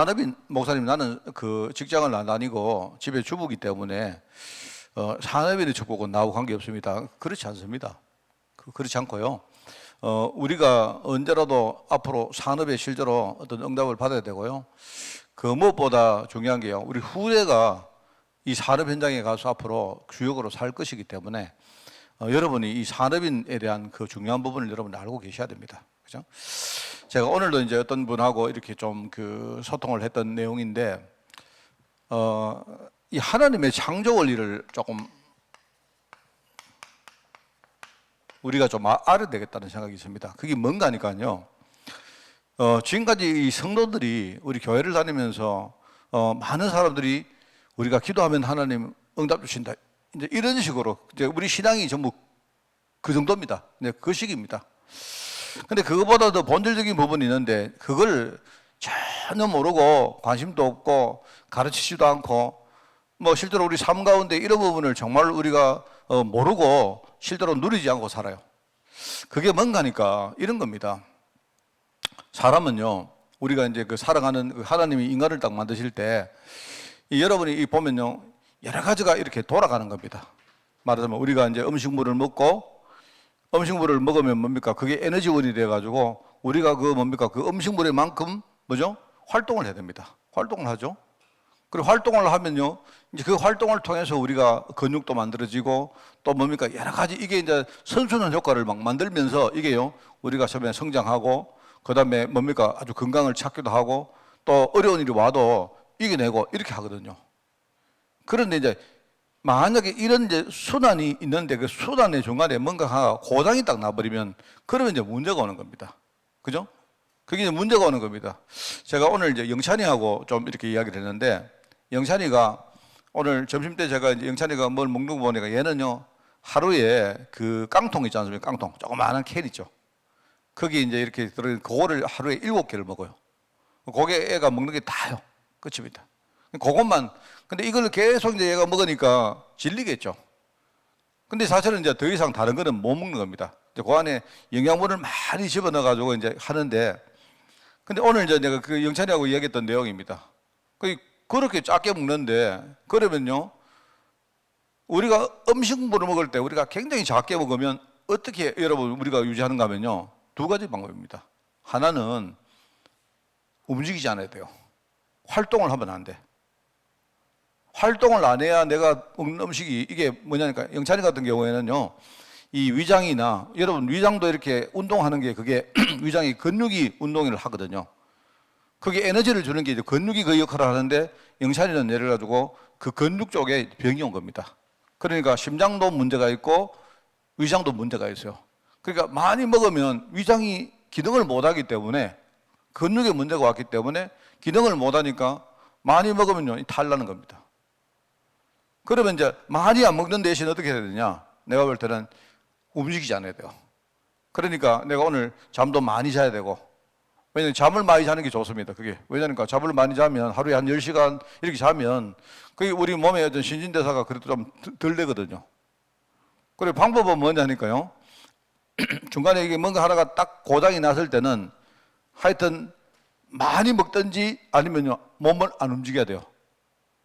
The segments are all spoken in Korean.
산업인 목사님, 나는 그 직장을 안 다니고 집에 주부기 때문에 산업인의 축복은 나하고 관계없습니다. 그렇지 않습니다. 그렇지 않고요. 우리가 언제라도 앞으로 산업에 실제로 어떤 응답을 받아야 되고요. 그 무엇보다 중요한 게요. 우리 후대가 이 산업 현장에 가서 앞으로 주역으로 살 것이기 때문에 여러분이 이 산업인에 대한 그 중요한 부분을 여러분이 알고 계셔야 됩니다. 그죠? 제가 오늘도 이제 어떤 분하고 이렇게 좀 그 소통을 했던 내용인데, 이 하나님의 창조 원리를 조금 우리가 좀 알아야 되겠다는 생각이 있습니다. 그게 뭔가 하니까요. 지금까지 이 성도들이 우리 교회를 다니면서 많은 사람들이 우리가 기도하면 하나님 응답 주신다, 이제 이런 식으로 이제 우리 신앙이 전부 그 정도입니다. 이제 그 식입니다. 근데 그거보다 더 본질적인 부분이 있는데 그걸 전혀 모르고 관심도 없고 가르치지도 않고 뭐 실제로 우리 삶 가운데 이런 부분을 정말 우리가 모르고 실제로 누리지 않고 살아요. 그게 뭔가니까 이런 겁니다. 사람은요, 우리가 이제 그 살아가는 그 하나님이 인간을 딱 만드실 때 여러분이 보면요, 여러 가지가 이렇게 돌아가는 겁니다. 말하자면 우리가 이제 음식물을 먹고 음식물을 먹으면 뭡니까? 그게 에너지원이 돼가지고 우리가 그 뭡니까? 그 음식물의 만큼 뭐죠? 활동을 해야 됩니다. 활동을 하죠. 그리고 활동을 하면요, 이제 그 활동을 통해서 우리가 근육도 만들어지고 또 뭡니까? 여러 가지 이게 이제 선순환 효과를 막 만들면서 이게요, 우리가 처음에 성장하고 그 다음에 뭡니까? 아주 건강을 찾기도 하고 또 어려운 일이 와도 이겨내고 이렇게 하거든요. 그런데 이제 만약에 이런 이제 순환이 있는데 그 순환의 중간에 뭔가 고장이 딱 나버리면 그러면 이제 문제가 오는 겁니다. 그죠? 그게 이제 문제가 오는 겁니다. 제가 오늘 이제 영찬이하고 좀 이렇게 이야기를 했는데, 영찬이가 오늘 점심 때 제가 이제 영찬이가 뭘 먹는 거 보니까 얘는요, 하루에 그 깡통 있지 않습니까? 깡통. 조그마한 캔 있죠. 거기 이제 이렇게 들어있는 그거를 하루에 7개를 먹어요. 그게 애가 먹는 게 다요. 끝입니다. 그것만. 근데 이걸 계속 이제 얘가 먹으니까 질리겠죠. 근데 사실은 이제 더 이상 다른 거는 못 먹는 겁니다. 이제 그 안에 영양분을 많이 집어넣어가지고 이제 하는데, 근데 오늘 이제 내가 그 영찬이하고 이야기했던 내용입니다. 그렇게 작게 먹는데, 그러면요, 우리가 음식물을 먹을 때 우리가 굉장히 작게 먹으면 어떻게 여러분 우리가 유지하는가 하면요, 두 가지 방법입니다. 하나는 움직이지 않아야 돼요. 활동을 하면 안 돼. 활동을 안 해야 내가 먹는 음식이 이게 뭐냐니까, 영찬이 같은 경우에는요, 이 위장이나 여러분 위장도 이렇게 운동하는 게 그게 위장이 근육이 운동을 하거든요. 그게 에너지를 주는 게 이제 근육이 그 역할을 하는데, 영찬이는 예를 가지고 그 근육 쪽에 병이 온 겁니다. 그러니까 심장도 문제가 있고 위장도 문제가 있어요. 그러니까 많이 먹으면 위장이 기능을 못 하기 때문에, 근육에 문제가 왔기 때문에 기능을 못 하니까 많이 먹으면요, 탈나는 겁니다. 그러면 이제 많이 안 먹는 대신 어떻게 해야 되냐? 내가 볼 때는 움직이지 않아야 돼요. 그러니까 내가 오늘 잠도 많이 자야 되고, 왜냐면 잠을 많이 자는 게 좋습니다. 그게. 왜냐니까 잠을 많이 자면 하루에 한 10시간 이렇게 자면 그게 우리 몸의 어떤 신진대사가 그래도 좀 덜 되거든요. 그리고 방법은 뭐냐니까요. 중간에 이게 뭔가 하나가 딱 고장이 났을 때는 하여튼 많이 먹든지 아니면요, 몸을 안 움직여야 돼요.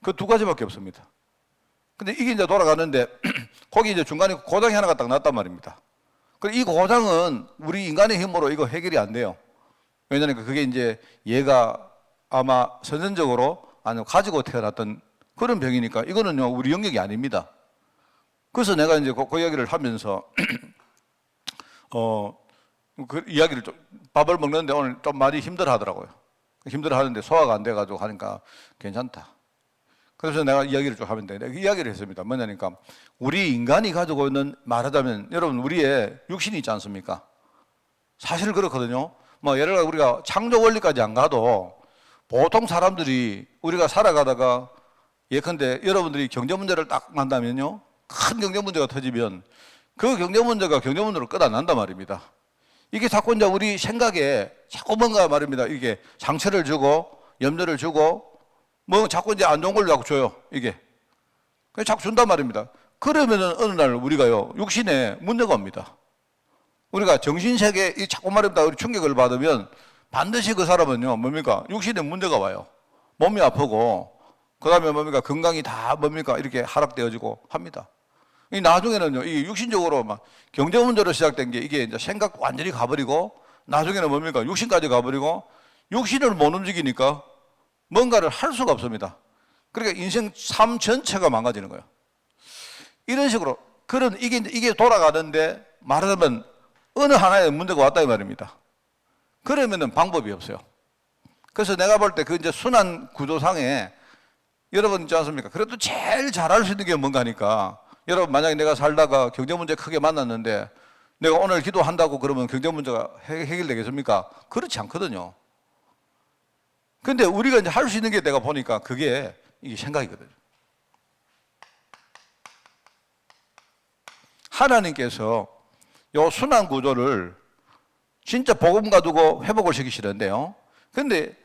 그 두 가지밖에 없습니다. 근데 이게 이제 돌아가는데 거기 이제 중간에 고장이 하나가 딱 났단 말입니다. 이 고장은 우리 인간의 힘으로 이거 해결이 안 돼요. 왜냐하면 그게 이제 얘가 아마 선천적으로 아니면 가지고 태어났던 그런 병이니까 이거는요, 우리 영역이 아닙니다. 그래서 내가 이제 그 이야기를 하면서 그 이야기를 좀, 밥을 먹는데 오늘 좀 많이 힘들어 하더라고요. 힘들어 하는데 소화가 안 돼가지고 하니까 괜찮다. 그래서 내가 이야기를 좀 하면 되는데, 이야기를 했습니다. 뭐냐니까, 우리 인간이 가지고 있는, 말하자면 여러분 우리의 육신이 있지 않습니까? 사실 그렇거든요. 뭐 예를 들어 우리가 창조 원리까지 안 가도 보통 사람들이 우리가 살아가다가 예컨대 여러분들이 경제 문제를 딱 만나면요, 큰 경제 문제가 터지면 그 경제 문제가 경제 문제로 끝 안 난단 말입니다. 이게 자꾸 이제 우리 생각에 자꾸 뭔가 말입니다. 이게 상처를 주고 염려를 주고 뭐 자꾸 이제 안 좋은 걸 자꾸 줘요. 이게. 그래서 자꾸 준단 말입니다. 그러면은 어느 날 우리가요, 육신에 문제가 옵니다. 우리가 정신세계에 이 자꾸 말입니다. 우리 충격을 받으면 반드시 그 사람은요, 뭡니까? 육신에 문제가 와요. 몸이 아프고 그다음에 뭡니까 건강이 다 뭡니까 이렇게 하락되어지고 합니다. 이 나중에는요, 이 육신적으로 막 경제 문제로 시작된 게 이게 이제 생각 완전히 가버리고 나중에는 뭡니까 육신까지 가버리고 육신을 못 움직이니까 뭔가를 할 수가 없습니다. 그러니까 인생 삶 전체가 망가지는 거예요. 이런 식으로 그런 이게 돌아가는데 말하자면 어느 하나에 문제가 왔다 이 말입니다. 그러면은 방법이 없어요. 그래서 내가 볼 때 그 이제 순환 구조상에 여러분 있지 않습니까? 그래도 제일 잘할 수 있는 게 뭔가 하니까 여러분 만약에 내가 살다가 경제 문제 크게 만났는데 내가 오늘 기도한다고 그러면 경제 문제가 해결되겠습니까? 그렇지 않거든요. 근데 우리가 이제 할 수 있는 게 내가 보니까 그게 이게 생각이거든요. 하나님께서 요 순환 구조를 진짜 복음 가지고 회복을 시키시는데요. 근데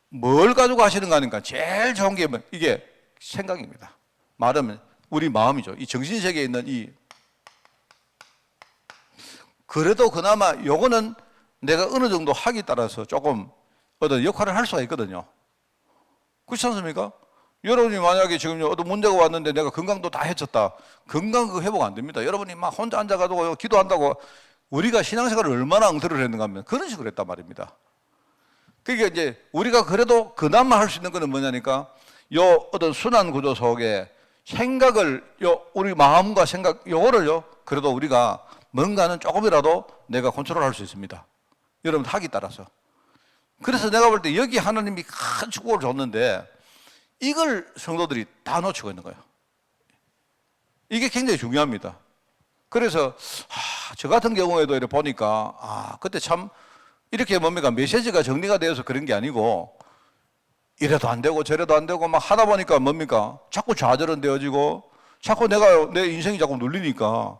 뭘 가지고 하시는가 하니까 제일 좋은 게 이게 생각입니다. 말하면 우리 마음이죠. 이 정신세계에 있는 이 그래도 그나마 요거는 내가 어느 정도 하기 따라서 조금 어떤 역할을 할 수가 있거든요. 그렇지 않습니까? 여러분이 만약에 지금 어떤 문제가 왔는데 내가 건강도 다 해쳤다. 건강 그 회복 안 됩니다. 여러분이 막 혼자 앉아가지고 기도한다고 우리가 신앙생활을 얼마나 엉터리를 했는가 하면 그런 식으로 했단 말입니다. 그러니까 이제 우리가 그래도 그나마 할 수 있는 거는 뭐냐니까 요 어떤 순환 구조 속에 생각을 우리 마음과 생각 요거를요 그래도 우리가 뭔가는 조금이라도 내가 컨트롤할 수 있습니다. 여러분 하기 따라서. 그래서 내가 볼 때 여기 하나님이 큰 축복을 줬는데 이걸 성도들이 다 놓치고 있는 거예요. 이게 굉장히 중요합니다. 그래서 저 같은 경우에도 이렇게 보니까 그때 참 이렇게 뭡니까 메시지가 정리가 되어서 그런 게 아니고 이래도 안 되고 저래도 안 되고 막 하다 보니까 뭡니까 자꾸 좌절은 되어지고 자꾸 내 인생이 자꾸 눌리니까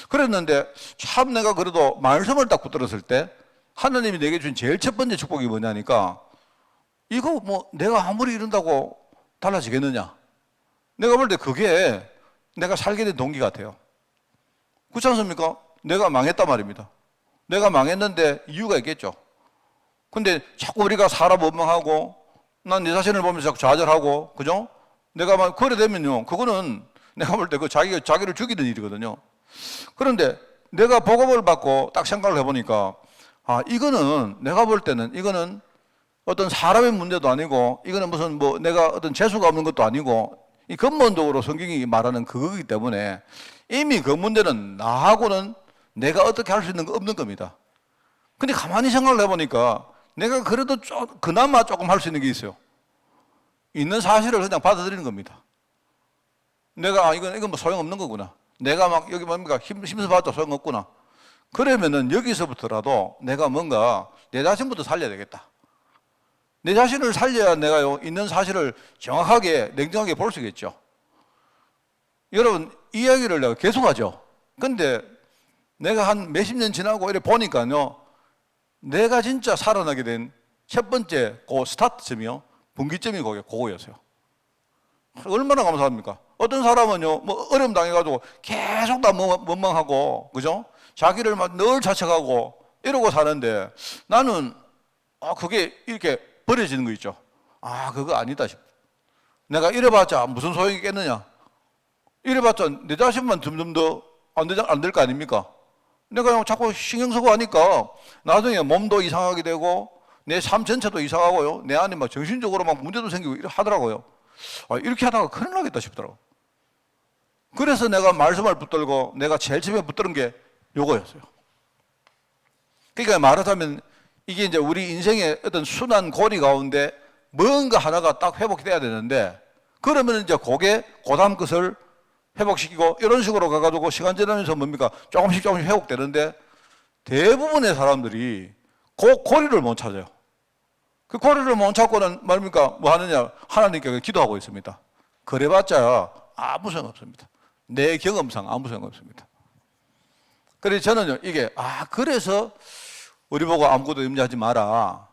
그랬는데 참 내가 그래도 말씀을 딱 붙들었을 때 하나님이 내게 준 제일 첫 번째 축복이 뭐냐니까 이거 뭐 내가 아무리 이런다고 달라지겠느냐. 내가 볼 때 그게 내가 살게 된 동기 같아요. 그렇지 않습니까? 내가 망했단 말입니다. 내가 망했는데 이유가 있겠죠. 근데 자꾸 우리가 사람 원망하고 난 내 자신을 보면서 자꾸 좌절하고 그죠? 내가 막 그래 되면요 그거는 내가 볼 때 그 자기를 죽이는 일이거든요. 그런데 내가 복음을 받고 딱 생각을 해보니까 이거는 내가 볼 때는 이거는 어떤 사람의 문제도 아니고 이거는 무슨 뭐 내가 어떤 재수가 없는 것도 아니고 이 근본적으로 성경이 말하는 그거기 때문에 이미 그 문제는 나하고는 내가 어떻게 할 수 있는 거 없는 겁니다. 근데 가만히 생각을 해보니까 내가 그래도 그나마 조금 할 수 있는 게 있어요. 있는 사실을 그냥 받아들이는 겁니다. 내가 이건 뭐 소용없는 거구나. 내가 막 여기 뭡니까 힘써봤자 소용없구나. 그러면은 여기서부터라도 내가 뭔가 내 자신부터 살려야 되겠다. 내 자신을 살려야 내가 있는 사실을 정확하게 냉정하게 볼 수 있겠죠. 여러분 이 이야기를 내가 계속하죠. 근데 내가 한 몇십 년 지나고 이래 보니까요 내가 진짜 살아나게 된 첫 번째 그 스타트점이요 분기점이 그거였어요. 얼마나 감사합니까? 어떤 사람은요 뭐 어려움 당해가지고 계속 다 원망하고 그죠? 자기를 막 늘 자책하고 이러고 사는데 나는 그게 이렇게 버려지는 거 있죠. 그거 아니다 싶어. 내가 이래봤자 무슨 소용이 있겠느냐. 이래봤자 내 자신만 점점 더 안 될 거 아닙니까? 내가 자꾸 신경 쓰고 하니까 나중에 몸도 이상하게 되고 내 삶 전체도 이상하고요. 내 안에 막 정신적으로 막 문제도 생기고 하더라고요. 이렇게 하다가 큰일 나겠다 싶더라고. 그래서 내가 말씀을 붙들고 내가 제일 처음에 붙드는 게 요거였어요. 그러니까 말하자면 이게 이제 우리 인생의 어떤 순환 고리 가운데 뭔가 하나가 딱 회복돼야 되는데 그러면 이제 그게 고다음 것을 회복시키고 이런 식으로 가가지고 시간 지나면서 뭡니까 조금씩 회복되는데 대부분의 사람들이 그 고리를 못 찾아요. 그 고리를 못 찾고는 말입니까 뭐 하느냐 하나님께 기도하고 있습니다. 그래봤자 아무 소용 없습니다. 내 경험상 아무 소용 없습니다. 그래서 저는요 이게 그래서 우리 보고 아무것도 염려하지 마라.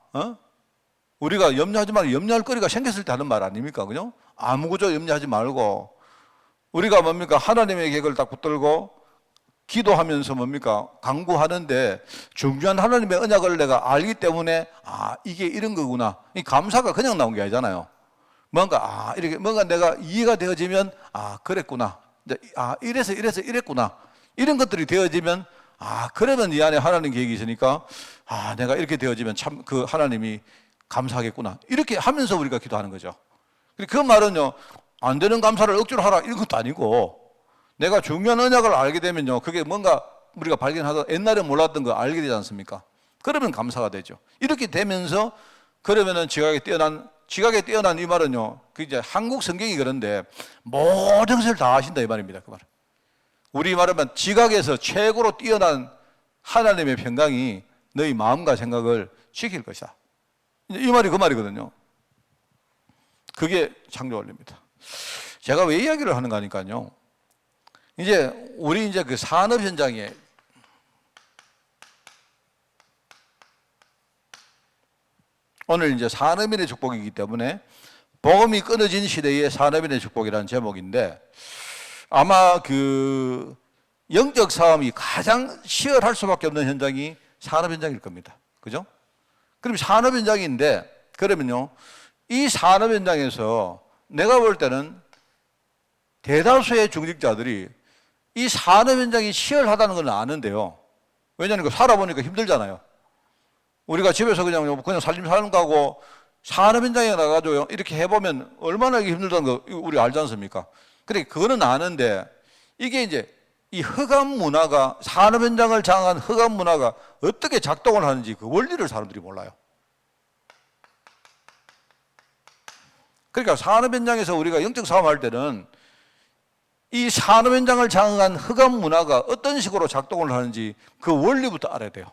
우리가 염려하지 마라. 염려할 거리가 생겼을 때 하는 말 아닙니까? 그죠? 아무것도 염려하지 말고 우리가 뭡니까 하나님의 계획을 딱 붙들고 기도하면서 뭡니까 강구하는데 중요한 하나님의 언약을 내가 알기 때문에 이게 이런 거구나. 이 감사가 그냥 나온 게 아니잖아요. 이렇게 뭔가 내가 이해가 되어지면, 그랬구나. 이래서 이랬구나. 이런 것들이 되어지면, 그러면 이 안에 하나님 계획이 있으니까, 내가 이렇게 되어지면 참 그 하나님이 감사하겠구나. 이렇게 하면서 우리가 기도하는 거죠. 그 말은요, 안 되는 감사를 억지로 하라 이런 것도 아니고, 내가 중요한 언약을 알게 되면요, 그게 뭔가 우리가 발견하다 옛날에 몰랐던 거 알게 되지 않습니까? 그러면 감사가 되죠. 이렇게 되면서 그러면은 지각에 뛰어난 이 말은요, 그 이제 한국 성경이 그런데 모든 것을 다 하신다 이 말입니다. 그 말은. 우리 말하면 지각에서 최고로 뛰어난 하나님의 평강이 너희 마음과 생각을 지킬 것이다. 이 말이 그 말이거든요. 그게 창조 원리입니다. 제가 왜 이야기를 하는가 하니까요. 우리 그 산업 현장에 오늘 산업인의 축복이기 때문에 복음이 끊어진 시대의 산업인의 축복이라는 제목인데 아마 그 영적 싸움이 가장 치열할 수밖에 없는 현장이 산업 현장일 겁니다. 그죠? 그럼 산업 현장인데 그러면요. 이 산업 현장에서 내가 볼 때는 대다수의 중직자들이 이 산업 현장이 치열하다는 건 아는데요. 왜냐하면 살아보니까 힘들잖아요. 우리가 집에서 그냥 살림 사는 거하고 산업 현장에 나가가지고 이렇게 해보면 얼마나 힘들다는 거 우리 알지 않습니까? 그래, 그거는 아는데 이게 이 흑암 문화가, 산업 현장을 장악한 흑암 문화가 어떻게 작동을 하는지 그 원리를 사람들이 몰라요. 그러니까 산업 현장에서 우리가 영적 싸움할 때는 이 산업 현장을 장악한 흑암 문화가 어떤 식으로 작동을 하는지 그 원리부터 알아야 돼요.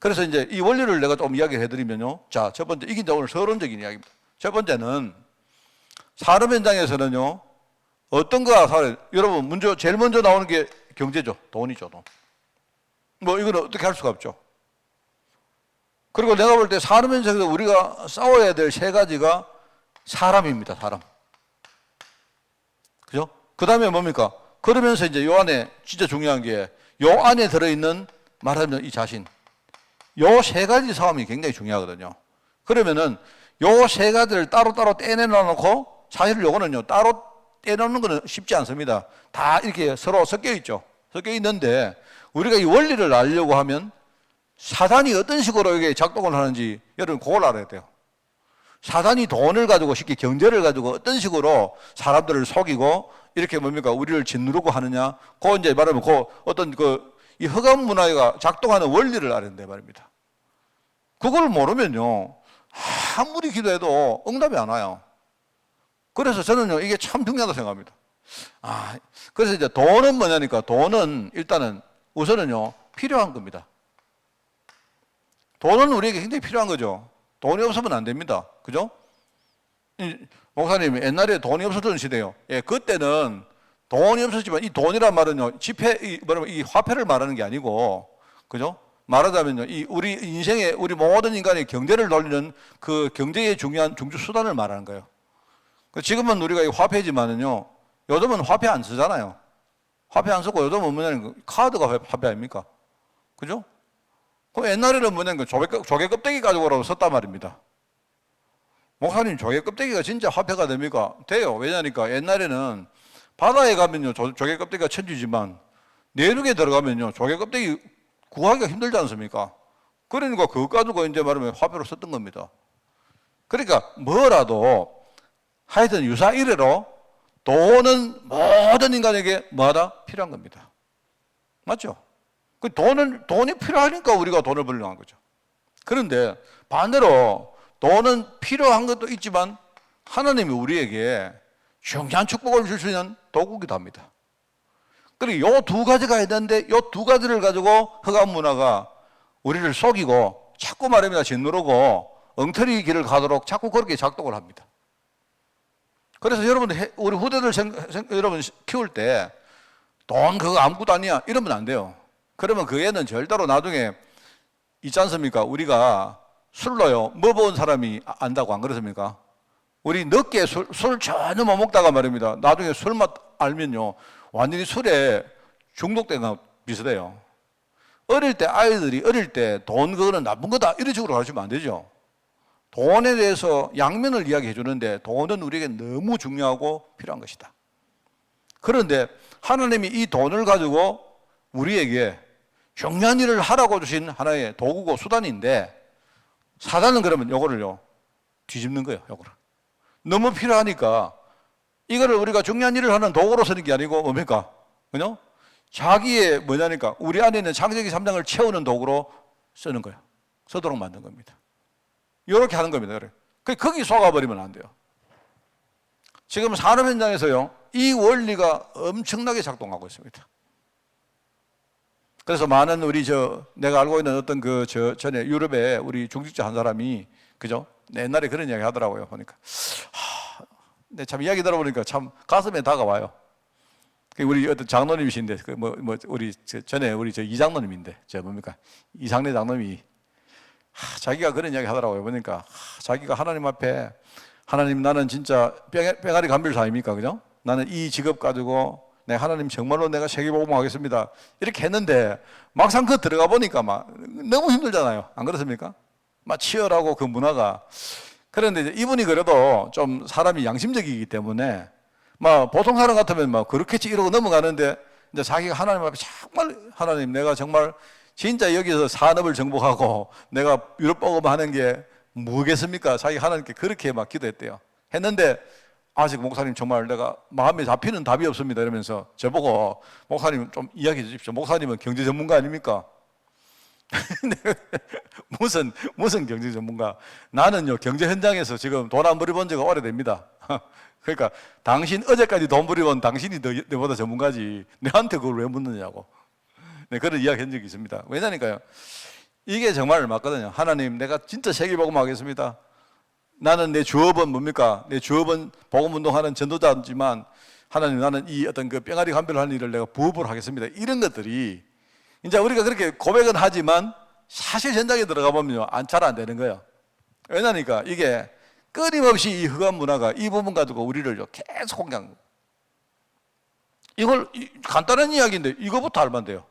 그래서 이 원리를 내가 좀 이야기를 해드리면요. 자, 첫 번째, 이게 오늘 서론적인 이야기입니다. 첫 번째는 산업 현장에서는요, 어떤 거가 여러분, 제일 먼저 나오는 게 경제죠. 돈이죠, 돈. 이거는 어떻게 할 수가 없죠. 그리고 내가 볼 때 산업 현장에서 우리가 싸워야 될 세 가지가 사람입니다, 사람. 그죠? 그 다음에 뭡니까? 그러면서 요 안에 진짜 중요한 게 요 안에 들어있는 말하자면 이 자신. 요 세 가지 싸움이 굉장히 중요하거든요. 그러면은 요 세 가지를 따로따로 떼내놓고 사실 요거는요, 따로 떼놓는 거는 쉽지 않습니다. 다 이렇게 서로 섞여 있죠. 섞여 있는데 우리가 이 원리를 알려고 하면 사단이 어떤 식으로 이게 작동을 하는지 여러분 그걸 알아야 돼요. 사단이 돈을 가지고 쉽게 경제를 가지고 어떤 식으로 사람들을 속이고 이렇게 우리를 짓누르고 하느냐. 말하면 어떤 이 흑암 문화가 작동하는 원리를 알아야 된다 말입니다. 그걸 모르면요, 아무리 기도해도 응답이 안 와요. 그래서 저는요, 이게 참 중요하다고 생각합니다. 그래서 돈은 뭐냐니까, 돈은 일단은 우선은요, 필요한 겁니다. 돈은 우리에게 굉장히 필요한 거죠. 돈이 없으면 안 됩니다. 그죠? 목사님, 옛날에 돈이 없었던 시대요. 예, 그때는 돈이 없었지만 이 돈이란 말은요, 이 화폐를 말하는 게 아니고, 그죠? 말하자면요, 우리 인생의, 우리 모든 인간의 경제를 돌리는 그 경제의 중요한 중주 수단을 말하는 거예요. 지금은 우리가 이 화폐지만은요, 요즘은 화폐 안 쓰잖아요. 화폐 안 쓰고 요즘은 뭐냐면 카드가 화폐 아닙니까? 그죠? 옛날에는 뭐냐면 조개 껍데기 가지고라도 썼단 말입니다. 목사님, 조개 껍데기가 진짜 화폐가 됩니까? 돼요. 왜냐니까 옛날에는 바다에 가면요, 조개 껍데기가 천지지만 내륙에 들어가면요, 조개 껍데기 구하기가 힘들지 않습니까? 그러니까 그거 가지고 말하면 화폐로 썼던 겁니다. 그러니까 뭐라도 하여튼 유사이래로 돈은 모든 인간에게 뭐하다? 필요한 겁니다. 맞죠? 돈이 필요하니까 우리가 돈을 벌려고 한 거죠. 그런데 반대로 돈은 필요한 것도 있지만 하나님이 우리에게 중요한 축복을 줄 수 있는 도구기도 합니다. 그리고 요 두 가지가 해야 되는데 요 두 가지를 가지고 흑암 문화가 우리를 속이고 자꾸 말합니다. 짓누르고 엉터리 길을 가도록 자꾸 그렇게 작동을 합니다. 그래서 여러분들, 우리 후대들 여러분 키울 때 돈 그거 아무것도 아니야 이러면 안 돼요. 그러면 그 애는 절대로 나중에 있지 않습니까? 우리가 술로요, 먹어본 사람이 안다고 안 그렇습니까? 우리 늦게 술 전혀 못 먹다가 말입니다. 나중에 술맛 알면요, 완전히 술에 중독된 거 비슷해요. 어릴 때 아이들이 어릴 때 돈 그거는 나쁜 거다 이런 식으로 가르치면 안 되죠. 돈에 대해서 양면을 이야기해 주는데 돈은 우리에게 너무 중요하고 필요한 것이다. 그런데 하나님이 이 돈을 가지고 우리에게 중요한 일을 하라고 주신 하나의 도구고 수단인데 사단은 그러면 요거를요 뒤집는 거예요. 요거를 너무 필요하니까 이거를 우리가 중요한 일을 하는 도구로 쓰는 게 아니고 뭡니까? 그죠? 자기의 뭐냐니까 우리 안에 있는 창세기 3장을 채우는 도구로 쓰는 거예요. 쓰도록 만든 겁니다. 이렇게 하는 겁니다. 그래. 거기 속아버리면 안 돼요. 지금 산업 현장에서요 이 원리가 엄청나게 작동하고 있습니다. 그래서 많은 우리 내가 알고 있는 어떤 전에 유럽에 우리 중직자 한 사람이 그죠? 옛날에 그런 이야기 하더라고요. 보니까 근데 참 이야기 들어보니까 참 가슴에 다가와요. 우리 어떤 장로님이신데 우리 전에 우리 이장로님인데 뭡니까 이상래 장로님이 자기가 그런 이야기 하더라고요. 보니까 자기가 하나님 앞에 하나님 나는 진짜 뺑아리 감별사 아닙니까? 그죠? 나는 이 직업 가지고 하나님 정말로 내가 세계복음 하겠습니다. 이렇게 했는데 막상 그 들어가 보니까 막 너무 힘들잖아요. 안 그렇습니까? 막 치열하고 그 문화가. 그런데 이분이 그래도 좀 사람이 양심적이기 때문에 막 보통 사람 같으면 막 그렇겠지 이러고 넘어가는데 이제 자기가 하나님 앞에 정말 하나님 내가 정말 진짜 여기서 산업을 정복하고 내가 유럽 복음 하는 게 뭐겠습니까? 자기 하나님께 그렇게 막 기도했대요. 했는데 아직 목사님 정말 내가 마음에 잡히는 답이 없습니다. 이러면서 저보고 목사님 좀 이야기해 주십시오. 목사님은 경제 전문가 아닙니까? 무슨 경제 전문가? 나는요 경제 현장에서 지금 돈 안 벌어본 지가 오래됩니다. 그러니까 당신 어제까지 돈 벌어본 당신이 너보다 전문가지 내한테 그걸 왜 묻느냐고. 네, 그런 이야기 한 적이 있습니다. 왜냐니까요 이게 정말 맞거든요. 하나님 내가 진짜 세계복음 하겠습니다. 나는 내 주업은 뭡니까? 내 주업은 복음운동하는 전도자지만 하나님 나는 이 어떤 그 뺑아리 감별하는 일을 내가 부업으로 하겠습니다. 이런 것들이 이제 우리가 그렇게 고백은 하지만 사실 현장에 들어가 보면요 잘 안 되는 거예요. 왜냐니까 이게 끊임없이 이 흑암 문화가 이 부분 가지고 우리를 계속 공격하는 거예요. 이걸 간단한 이야기인데 이거부터 알면 돼요.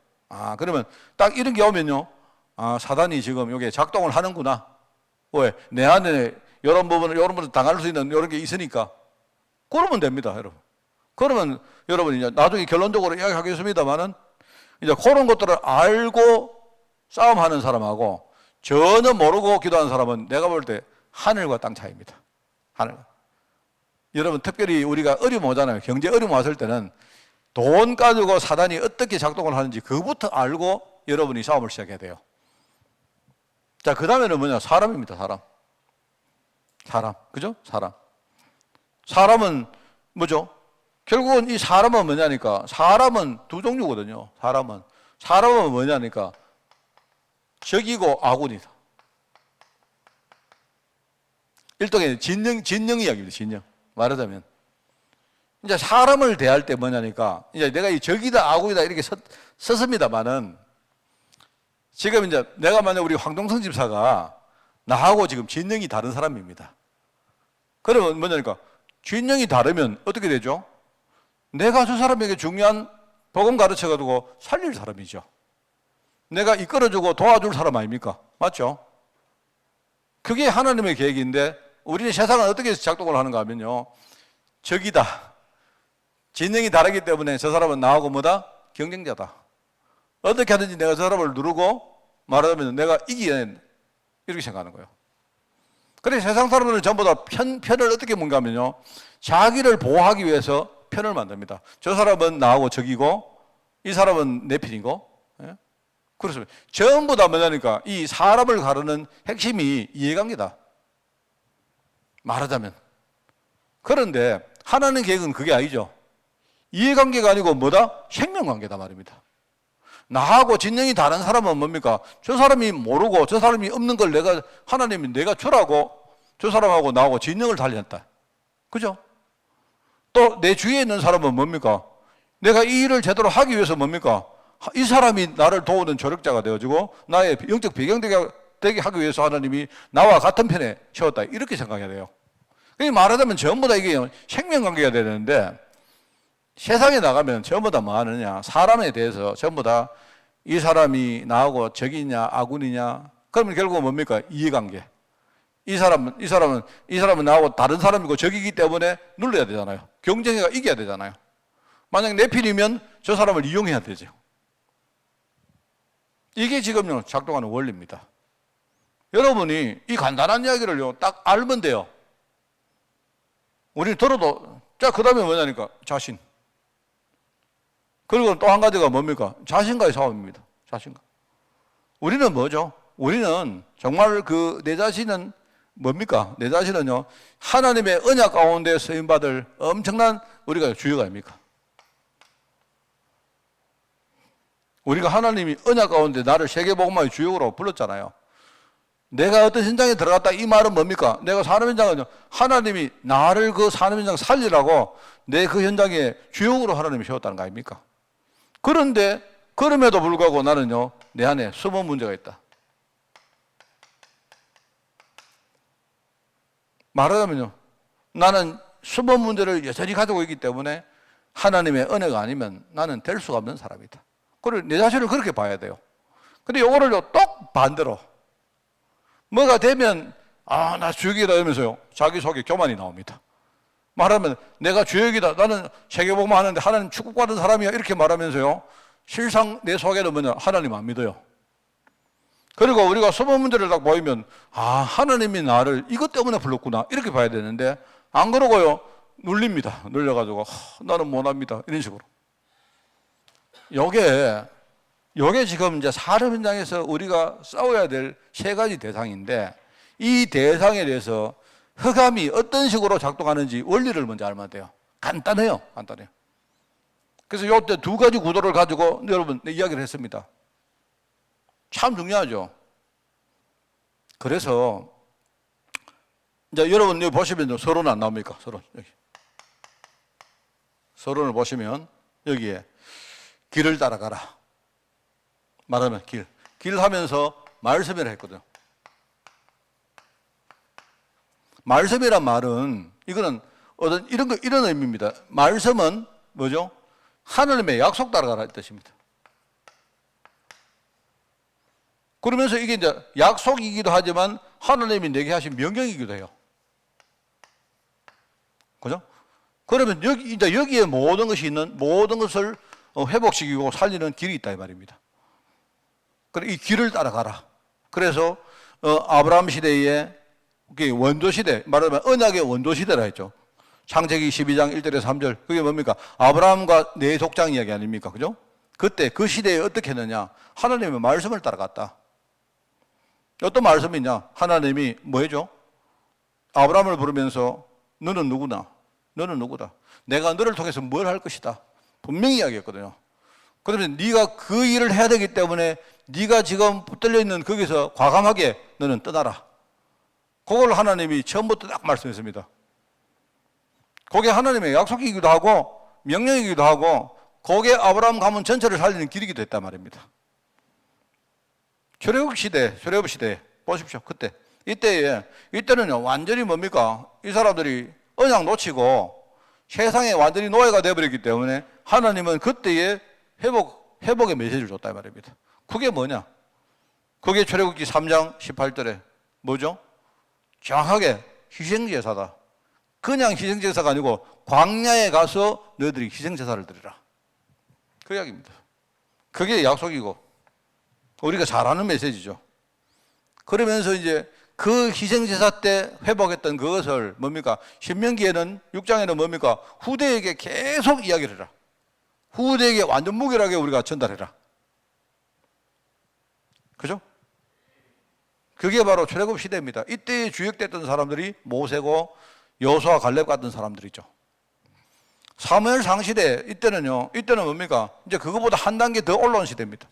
그러면 딱 이런 게 오면요 사단이 지금 이게 작동을 하는구나. 왜? 내 안에 이런 부분을 당할 수 있는 이런 게 있으니까. 그러면 됩니다, 여러분. 그러면 여러분 이제 나중에 결론적으로 이야기하겠습니다만은 이제 그런 것들을 알고 싸움하는 사람하고 전혀 모르고 기도하는 사람은 내가 볼 때 하늘과 땅 차이입니다. 하늘과. 여러분 특별히 우리가 어려움 오잖아요. 경제 어려움 왔을 때는 돈 가지고 사단이 어떻게 작동을 하는지 그거부터 알고 여러분이 싸움을 시작해야 돼요. 자, 그 다음에는 뭐냐? 사람입니다, 사람. 사람. 그죠? 사람. 사람은 뭐죠? 결국은 이 사람은 뭐냐니까? 사람은 두 종류거든요. 사람은 뭐냐니까? 적이고 아군이다. 일종의 진영 이야기입니다, 진영. 말하자면. 이제 사람을 대할 때 뭐냐니까? 이제 내가 이 적이다, 아군이다 이렇게 썼습니다만은 지금 이제 내가 만약 우리 황동성 집사가 나하고 지금 진영이 다른 사람입니다. 그러면 뭐냐니까? 진영이 다르면 어떻게 되죠? 내가 저 사람에게 중요한 복음 가르쳐가지고 살릴 사람이죠. 내가 이끌어주고 도와줄 사람 아닙니까? 맞죠? 그게 하나님의 계획인데 우리는 세상은 어떻게 작동을 하는가 하면요. 적이다. 진영이 다르기 때문에 저 사람은 나하고 뭐다? 경쟁자다. 어떻게 하든지 내가 저 사람을 누르고 말하자면 내가 이기는 이렇게 생각하는 거예요. 그래서 세상 사람들은 전부 다 편을 어떻게 뭔가 하면요. 자기를 보호하기 위해서 편을 만듭니다. 저 사람은 나하고 적이고 이 사람은 내 편이고. 예? 그렇습니다. 전부 다 뭐냐니까 이 사람을 가르는 핵심이 이해관계다. 말하자면. 그런데 하나님 계획은 그게 아니죠. 이해관계가 아니고 뭐다? 생명관계다 말입니다. 나하고 진영이 다른 사람은 뭡니까? 저 사람이 모르고 저 사람이 없는 걸 하나님이 내가 주라고 저 사람하고 나하고 진영을 달렸다. 그죠? 또 내 주위에 있는 사람은 뭡니까? 내가 이 일을 제대로 하기 위해서 뭡니까? 이 사람이 나를 도우는 조력자가 되어지고 나의 영적 배경되게 하기 위해서 하나님이 나와 같은 편에 세웠다. 이렇게 생각해야 돼요. 말하자면 전부 다 이게 생명관계가 되는데 세상에 나가면 전부 다 뭐 하느냐? 사람에 대해서 전부 다 이 사람이 나하고 적이냐, 아군이냐? 그러면 결국은 뭡니까? 이해관계. 이 사람은 나하고 다른 사람이고 적이기 때문에 눌러야 되잖아요. 경쟁해가 이겨야 되잖아요. 만약 내 편이면 저 사람을 이용해야 되죠. 이게 지금요 작동하는 원리입니다. 여러분이 이 간단한 이야기를요 딱 알면 돼요. 우리는 들어도 자 그다음에 뭐냐니까 자신. 그리고 또 한 가지가 뭡니까? 자신과의 싸움입니다. 자신과. 우리는 뭐죠? 우리는 정말 내 자신은 뭡니까? 내 자신은요 하나님의 언약 가운데 쓰임 받을 엄청난 우리가 주역 아닙니까? 우리가 하나님이 언약 가운데 나를 세계복음화의 주역으로 불렀잖아요. 내가 어떤 현장에 들어갔다 이 말은 뭡니까? 내가 산업 현장은요 하나님이 나를 그 산업 현장 살리라고 내 그 현장에 주역으로 하나님이 세웠다는 거 아닙니까? 그런데 그럼에도 불구하고 나는요 내 안에 숨은 문제가 있다. 말하자면요 나는 숨은 문제를 여전히 가지고 있기 때문에 하나님의 은혜가 아니면 나는 될 수가 없는 사람이다. 그리고 내 자신을 그렇게 봐야 돼요. 근데 요거를요 똑 반대로 뭐가 되면 나 주역이다 이러면서요 자기 속에 교만이 나옵니다. 말하면 내가 주역이다 나는 세계복음화 하는데 하나님 축복받은 사람이야 이렇게 말하면서요 실상 내 속에는 뭐냐 하나님 안 믿어요. 그리고 우리가 숨은 문제를 딱 보이면 하나님이 나를 이것 때문에 불렀구나 이렇게 봐야 되는데 안 그러고요 눌립니다. 눌려가지고 나는 못합니다 이런 식으로. 요게 지금 이제 사람 현장에서 우리가 싸워야 될 세 가지 대상인데 이 대상에 대해서 흑암이 어떤 식으로 작동하는지 원리를 먼저 알면 돼요. 간단해요. 그래서 요때 두 가지 구도를 가지고 여러분 이야기를 했습니다. 참 중요하죠. 그래서 이제 여러분 여기 보시면 서론 안 나옵니까? 서론 여기. 서론을 보시면 여기에 길을 따라가라. 말하면 길 하면서 말씀이라 했거든요. 말씀이란 말은 이거는 어떤 이런 의미입니다. 말씀은 뭐죠? 하나님의 약속 따라가라 이 뜻입니다. 그러면서 이게 이제 약속이기도 하지만 하나님이 내게 하신 명령이기도 해요. 그죠? 그러면 여기에 모든 것이 있는 모든 것을 회복시키고 살리는 길이 있다 이 말입니다. 그래 이 길을 따라가라. 그래서 아브라함 시대에 원조 시대 말하면 언약의 원조 시대라 했죠. 창세기 12장 1절에서 3절 그게 뭡니까? 아브라함과 네 족장 이야기 아닙니까? 그죠? 그때 그 시대에 어떻게 했느냐? 하나님의 말씀을 따라갔다. 어떤 말씀이냐? 하나님이 뭐 해줘? 아브라함을 부르면서 너는 누구나? 너는 누구다? 내가 너를 통해서 뭘 할 것이다. 분명히 이야기했거든요. 그러면 네가 그 일을 해야 되기 때문에 네가 지금 붙들려 있는 거기서 과감하게 너는 떠나라. 그걸 하나님이 처음부터 딱 말씀했습니다. 그게 하나님의 약속이기도 하고 명령이기도 하고 그게 아브라함 가문 전체를 살리는 길이기도 했단 말입니다. 출애굽 시대 보십시오. 이때는요 완전히 뭡니까? 이 사람들이 언약 놓치고 세상에 완전히 노예가 되어버렸기 때문에 하나님은 그때에 회복의 메시지를 줬다 이 말입니다. 그게 뭐냐? 그게 출애굽기 3장 18절에 뭐죠? 정확하게 희생제사다. 그냥 희생제사가 아니고 광야에 가서 너희들이 희생제사를 드리라. 그 이야기입니다. 그게 약속이고 우리가 잘 아는 메시지죠. 그러면서 이제 그 희생제사 때 회복했던 그것을 뭡니까? 신명기에는 6장에는 뭡니까? 후대에게 계속 이야기를 해라. 후대에게 완전 무결하게 우리가 전달해라. 그죠? 그게 바로 출애굽 시대입니다. 이때에 주역됐던 사람들이 모세고 여호수아 갈렙 같은 사람들이죠. 사무엘상 시대 이때는 뭡니까? 이제 그거보다 한 단계 더 올라온 시대입니다.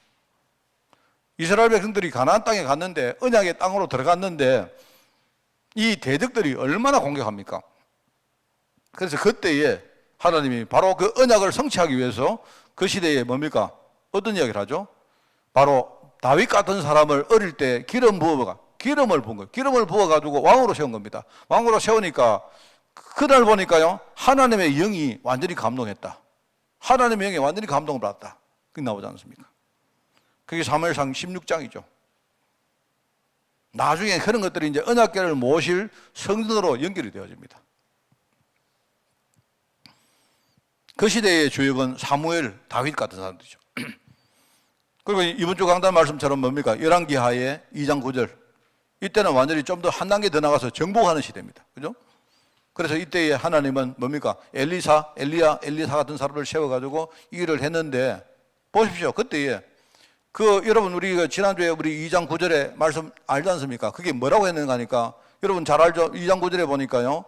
이스라엘 백성들이 가나안 땅에 갔는데 언약의 땅으로 들어갔는데 이 대적들이 얼마나 공격합니까? 그래서 그때에 하나님이 바로 그 언약을 성취하기 위해서 그 시대에 뭡니까? 어떤 이야기를 하죠? 바로 다윗 같은 사람을 어릴 때 기름을 부은 거예요. 기름을 부어가지고 왕으로 세운 겁니다. 왕으로 세우니까 그날 보니까요 하나님의 영이 완전히 감동했다. 하나님의 영이 완전히 감동을 받았다. 그게 나오지 않습니까? 그게 사무엘상 16장이죠. 나중에 그런 것들이 이제 언약궤를 모실 성전으로 연결이 되어집니다. 그 시대의 주역은 사무엘, 다윗 같은 사람들이죠. 그리고 이번 주 강단 말씀처럼 뭡니까? 열왕기하의 2장 9절. 이때는 완전히 좀 더 한 단계 더 나가서 정복하는 시대입니다. 그죠? 그래서 이때에 하나님은 뭡니까? 엘리사, 엘리사 같은 사람을 세워가지고 이 일을 했는데, 보십시오. 그때에 여러분 우리 지난주에 우리 2장 9절에 말씀 알지 않습니까? 그게 뭐라고 했는가 하니까 여러분 잘 알죠? 2장 9절에 보니까요.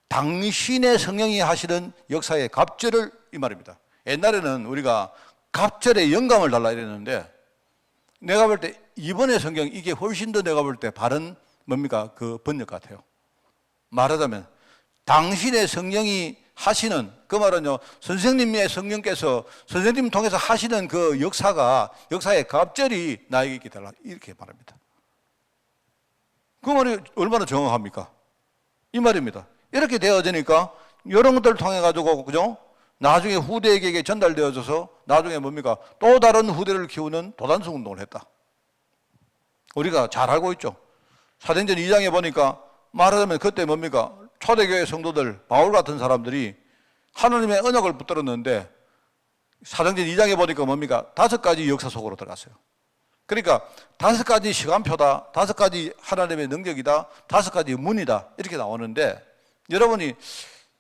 당신의 성령이 하시는 역사의 갑절을 이 말입니다. 옛날에는 우리가 갑절에 영감을 달라 이랬는데 내가 볼 때 이번에 성경 이게 훨씬 더 내가 볼 때 바른 뭡니까? 그 번역 같아요. 말하자면 당신의 성령이 하시는 그 말은요 선생님의 성령께서 선생님 통해서 하시는 그 역사의 갑절이 나에게 있게 달라 이렇게 말합니다. 그 말이 얼마나 정확합니까? 이 말입니다. 이렇게 되어지니까 이런 것들을 통해 가지고 그죠? 나중에 후대에게 전달되어져서 나중에 뭡니까? 또 다른 후대를 키우는 도단성 운동을 했다. 우리가 잘 알고 있죠. 사도행전 2장에 보니까 말하자면 그때 뭡니까? 초대교회 성도들 바울 같은 사람들이 하나님의 언약을 붙들었는데 사도행전 2장에 보니까 뭡니까? 5가지 역사 속으로 들어갔어요. 그러니까 5가지 시간표다, 5가지 하나님의 능력이다, 5가지 문이다 이렇게 나오는데 여러분이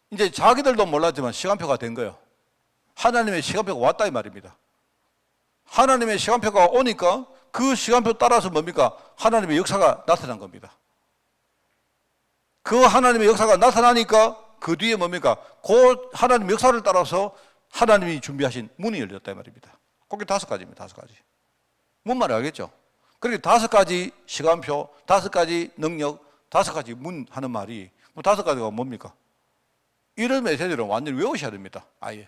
이제 자기들도 몰랐지만 시간표가 된 거예요. 하나님의 시간표가 왔다 이 말입니다. 하나님의 시간표가 오니까 그 시간표 따라서 뭡니까? 하나님의 역사가 나타난 겁니다. 그 하나님의 역사가 나타나니까 그 뒤에 뭡니까? 그 하나님의 역사를 따라서 하나님이 준비하신 문이 열렸다 이 말입니다. 그게 5가지입니다. 5가지. 뭔 말인지 알겠죠? 그러니까 5가지 시간표, 5가지 능력, 5가지 문 하는 말이 5가지가 뭡니까? 이런 메시지를 완전히 외우셔야 됩니다. 아예.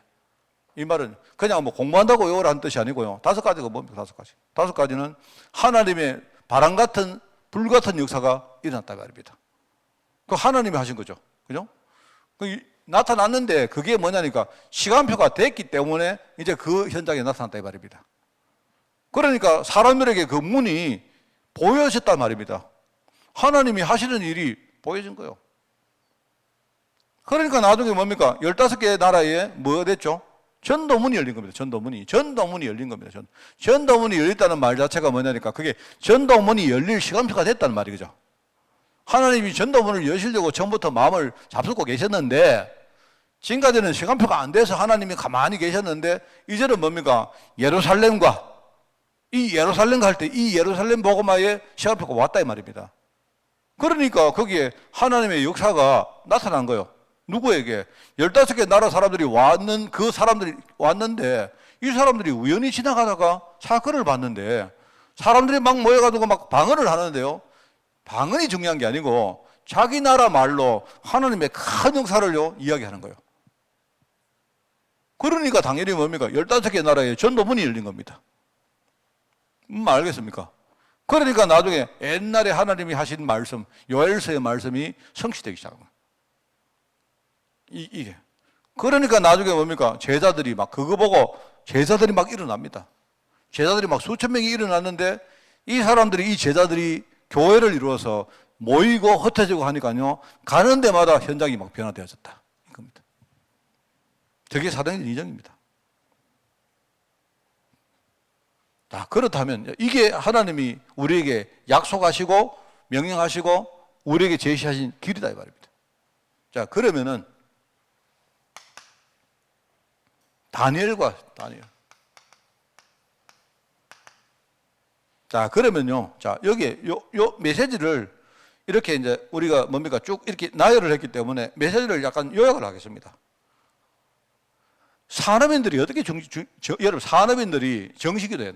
이 말은 그냥 뭐 공부한다고 외우라는 뜻이 아니고요. 5가지가 뭡니까? 5가지. 5가지는 하나님의 바람 같은 불 같은 역사가 일어났다 말입니다. 그 하나님이 하신 거죠. 그죠? 나타났는데 그게 뭐냐니까 시간표가 됐기 때문에 이제 그 현장에 나타났다 이 말입니다. 그러니까 사람들에게 그 문이 보여졌단 말입니다. 하나님이 하시는 일이 보여진 거예요. 그러니까 나중에 뭡니까? 15개의 나라에 뭐가 됐죠? 전도문이 열린 겁니다. 전도문이 열린 겁니다. 전도문이 열렸다는 말 자체가 뭐냐니까 그게 전도문이 열릴 시간표가 됐다는 말이죠. 하나님이 전도문을 여시려고 처음부터 마음을 잡수고 계셨는데 지금까지는 시간표가 안 돼서 하나님이 가만히 계셨는데 이제는 뭡니까? 예루살렘과 할 때 이 예루살렘 복음화의 시간표가 왔다 이 말입니다. 그러니까 거기에 하나님의 역사가 나타난 거예요. 누구에게? 15개 나라 사람들이 그 사람들이 왔는데 이 사람들이 우연히 지나가다가 사건을 봤는데 사람들이 막 모여가지고 막 방언을 하는데요. 방언이 중요한 게 아니고 자기 나라 말로 하나님의 큰 역사를요 이야기하는 거예요. 그러니까 당연히 뭡니까? 15개 나라에 전도문이 열린 겁니다. 알겠습니까? 그러니까 나중에 옛날에 하나님이 하신 말씀, 요엘서의 말씀이 성취되기 시작한 거예요. 이게. 그러니까 나중에 뭡니까? 제자들이 막 그거 보고 제자들이 막 일어납니다. 제자들이 막 수천 명이 일어났는데 이 제자들이 교회를 이루어서 모이고 흩어지고 하니까요. 가는 데마다 현장이 막 변화되어졌다. 이겁니다. 저게 사도행전 2장입니다. 자, 그렇다면 이게 하나님이 우리에게 약속하시고 명령하시고 우리에게 제시하신 길이다 이 말입니다. 자, 그러면은 다니엘. 자, 그러면요. 자, 여기에 요 메시지를 이렇게 이제 우리가 뭡니까? 쭉 이렇게 나열을 했기 때문에 메시지를 약간 요약을 하겠습니다. 산업인들이 어떻게 여러분 산업인들이 정식이 돼요.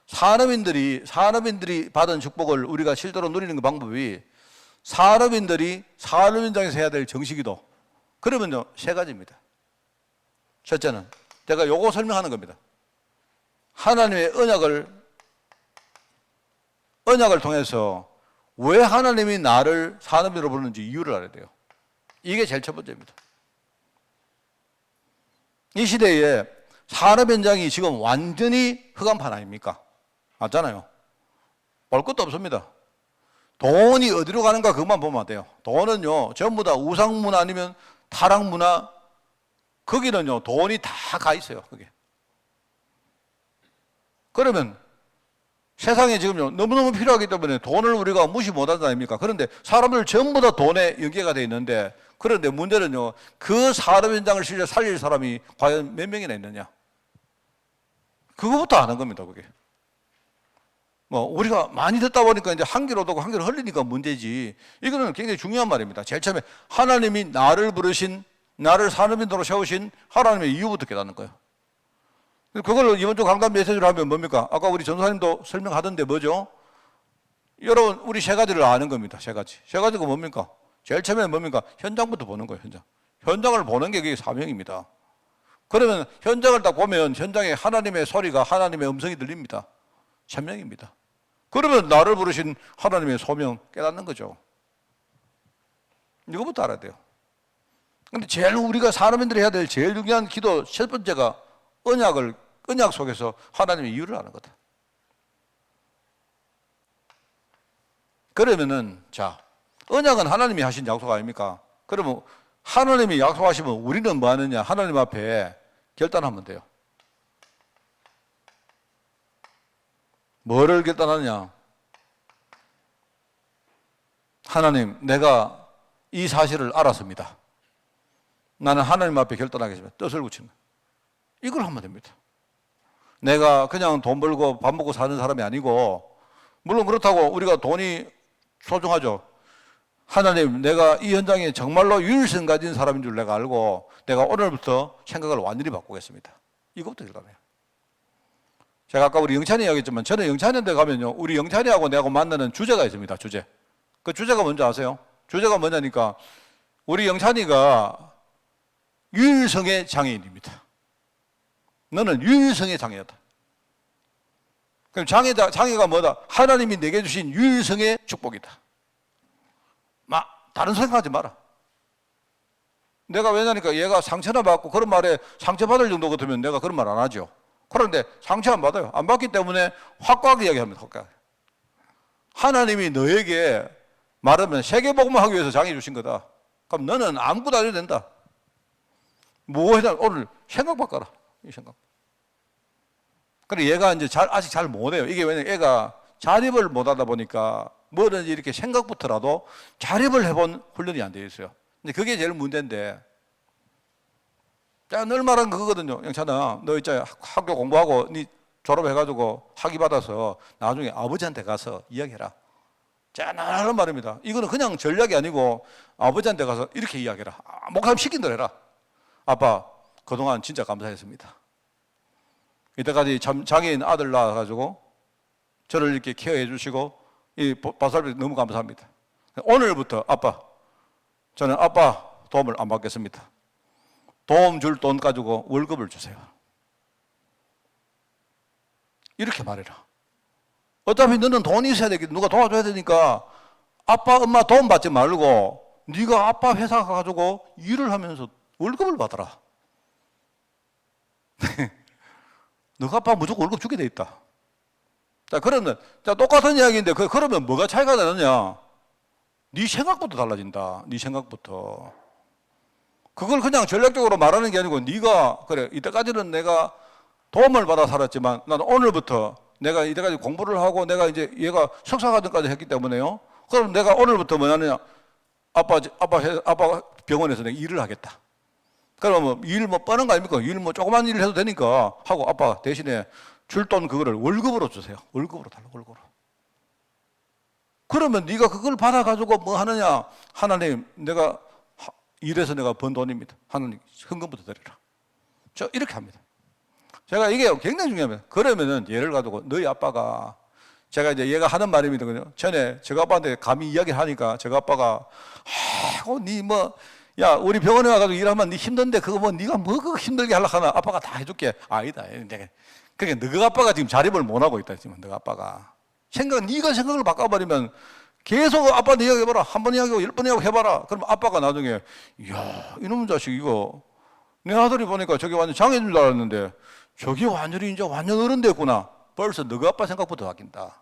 산업인들이 받은 축복을 우리가 실제로 누리는 그 방법이 산업인들이 산업인장에서 해야 될 정식기도. 그러면요, 3가지입니다. 첫째는 제가 요거 설명하는 겁니다. 하나님의 언약을 통해서 왜 하나님이 나를 산업인으로 부르는지 이유를 알아야 돼요. 이게 제일 첫 번째입니다. 이 시대에 산업 현장이 지금 완전히 흑암판 아닙니까? 맞잖아요. 볼 것도 없습니다. 돈이 어디로 가는가 그것만 보면 돼요. 돈은요, 전부 다 우상문화 아니면 타락문화, 거기는요, 돈이 다 가 있어요, 그게. 그러면 세상에 지금요, 너무너무 필요하기 때문에 돈을 우리가 무시 못하지 않습니까? 그런데 사람들 전부 다 돈에 연계가 되어 있는데, 그런데 문제는요, 그 산업 현장을 실제 살릴 사람이 과연 몇 명이나 있느냐? 그거부터 아는 겁니다, 그게. 뭐, 우리가 많이 듣다 보니까 이제 한 귀로 듣고 한 귀로 흘리니까 문제지. 이거는 굉장히 중요한 말입니다. 제일 처음에 하나님이 나를 부르신, 나를 산업인도로 세우신 하나님의 이유부터 깨닫는 거예요. 그걸 이번 주 강단 메시지로 하면 뭡니까? 아까 우리 전도사님도 설명하던데 뭐죠? 여러분, 우리 세 가지를 아는 겁니다. 세 가지. 세 가지가 뭡니까? 제일 처음에 뭡니까? 현장부터 보는 거예요, 현장. 현장을 보는 게 그게 사명입니다. 그러면 현장을 딱 보면 현장에 하나님의 소리가, 하나님의 음성이 들립니다. 천명입니다. 그러면 나를 부르신 하나님의 소명 깨닫는 거죠. 이거부터 알아야 돼요. 근데 제일 우리가 사람들이 해야 될 제일 중요한 기도 첫 번째가 언약 속에서 하나님의 이유를 아는 거다. 그러면은, 자, 언약은 하나님이 하신 약속 아닙니까? 그러면 하나님이 약속하시면 우리는 뭐 하느냐? 하나님 앞에 결단하면 돼요. 뭐를 결단하느냐? 하나님, 내가 이 사실을 알았습니다. 나는 하나님 앞에 결단하겠습니다. 뜻을 굳히는. 이걸 하면 됩니다. 내가 그냥 돈 벌고 밥 먹고 사는 사람이 아니고, 물론 그렇다고 우리가 돈이 소중하죠. 하나님, 내가 이 현장에 정말로 유일성 가진 사람인 줄 내가 알고, 내가 오늘부터 생각을 완전히 바꾸겠습니다. 이것부터 결단해요. 제가 아까 우리 영찬이 이야기했지만, 저는 영찬이한테 가면요, 우리 영찬이하고 내하고 만나는 주제가 있습니다. 주제. 그 주제가 뭔지 아세요? 주제가 뭐냐니까, 우리 영찬이가 유일성의 장애인입니다. 너는 유일성의 장애다. 그럼 장애가 뭐다? 하나님이 내게 주신 유일성의 축복이다. 다른 생각하지 마라. 내가 왜냐니까 얘가 상처나 받고 그런 말에 상처받을 정도 같으면 내가 그런 말 안 하죠. 그런데 상처 안 받아요. 안 받기 때문에 확고하게 이야기합니다. 확고하게. 하나님이 너에게 말하면 세계복음을 하기 위해서 장애 주신 거다. 그럼 너는 아무것도 안 해도 된다. 뭐 해야 오늘 생각 바꿔라. 이 생각. 그래 얘가 이제 아직 잘 못해요. 이게 왜냐면 애가 자립을 못하다 보니까 뭐든지 이렇게 생각부터라도 자립을 해본 훈련이 안 되어 있어요. 근데 그게 제일 문제인데, 제가 늘 말하는 그거거든요. 영찬아, 너 있잖아, 학교 공부하고 네 졸업해가지고 학위 받아서 나중에 아버지한테 가서 이야기해라. 제가 늘 하는 말입니다. 이거는 그냥 전략이 아니고 아버지한테 가서 이렇게 이야기해라. 목사님 시킨 대로 해라. 아빠, 그동안 진짜 감사했습니다. 이때까지 참 장애인 아들 낳아가지고 저를 이렇게 케어해 주시고 이 보살펴 너무 감사합니다. 오늘부터 아빠, 저는 아빠 도움을 안 받겠습니다. 도움 줄 돈 가지고 월급을 주세요. 이렇게 말해라. 어차피 너는 돈이 있어야 되겠다. 누가 도와줘야 되니까 아빠, 엄마 도움 받지 말고 네가 아빠 회사 가가지고 일을 하면서 월급을 받아라. 너가 아빠 무조건 월급 주게 돼 있다. 자, 그러면, 자, 똑같은 이야기인데, 그러면 뭐가 차이가 나느냐? 네 생각부터 달라진다. 네 생각부터. 그걸 그냥 전략적으로 말하는 게 아니고, 네가, 그래, 이때까지는 내가 도움을 받아 살았지만, 나는 오늘부터 내가 이때까지 공부를 하고, 내가 이제 얘가 석사과정까지 했기 때문에요. 그럼 내가 오늘부터 뭐 하느냐? 아빠 병원에서 내가 일을 하겠다. 그러면 일 뭐 뻔한 거 아닙니까? 일 뭐 조그만 일을 해도 되니까 하고 아빠 대신에 줄 돈 그거를 월급으로 주세요. 월급으로 달라, 월급으로. 그러면 네가 그걸 받아가지고 뭐 하느냐? 하나님, 내가 일해서 내가 번 돈입니다. 하나님, 헌금부터 드리라. 저 이렇게 합니다. 제가 이게 굉장히 중요합니다. 그러면은 예를 가지고 너희 아빠가, 제가 이제 얘가 하는 말입니다. 전에 제가 아빠한테 감히 이야기를 하니까 제가 아빠가, 니 뭐, 야, 우리 병원에 와가지고 일하면 니 힘든데 그거 뭐 니가 뭐 그거 힘들게 하려고 하나? 아빠가 다 해줄게. 아니다. 그러니까 너가 아빠가 지금 자립을 못하고 있다. 지금 너가 아빠가. 네가 생각을 바꿔버리면 계속 아빠한테 이야기해봐라. 한 번 이야기하고 10번 이야기하고 해봐라. 그러면 아빠가 나중에, 이야, 이놈의 자식 이거 내 아들이 보니까 저게 완전 장애인 줄 알았는데 저기 완전히 이제 완전 어른 됐구나. 벌써 너희 아빠 생각부터 바뀐다.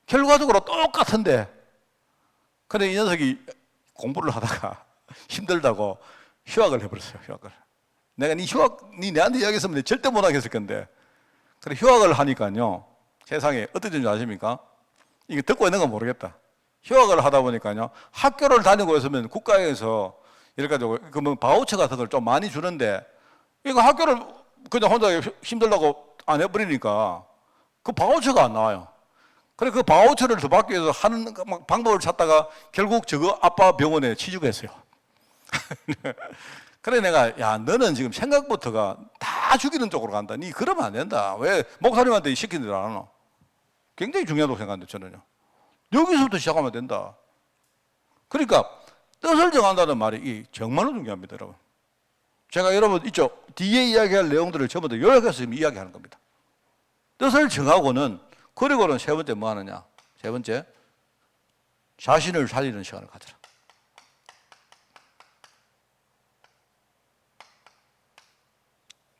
결과적으로 똑같은데, 근데 이 녀석이 공부를 하다가 힘들다고 휴학을 해버렸어요. 휴학을. 내가 니 내한테 이야기했으면 내가 절대 못 하겠을 건데. 그래 휴학을 하니까요. 세상에 어떤 줄 아십니까? 이거 듣고 있는 건 모르겠다. 휴학을 하다 보니까요. 학교를 다니고 있으면 국가에서 이렇게 가지고 그뭐 바우처 같은 걸 좀 많이 주는데 이거 학교를 그냥 혼자 힘들다고 안 해버리니까 그 바우처가 안 나와요. 그래 그 바우처를 더 받기 위해서 하는 방법을 찾다가 결국 저거 아빠 병원에 취직했어요. 그래 내가 야 너는 지금 생각부터가 다 죽이는 쪽으로 간다. 니 그러면 안 된다. 왜 목사님한테 시키는 줄 아나? 굉장히 중요하다고 생각하는데 저는요. 여기서부터 시작하면 된다. 그러니까 뜻을 정한다는 말이 정말로 중요합니다, 여러분. 제가 여러분 이쪽 뒤에 이야기할 내용들을 전부 다 요약해서 이야기하는 겁니다. 뜻을 정하고는 그리고는 세 번째 뭐 하느냐? 세 번째 자신을 살리는 시간을 가져라.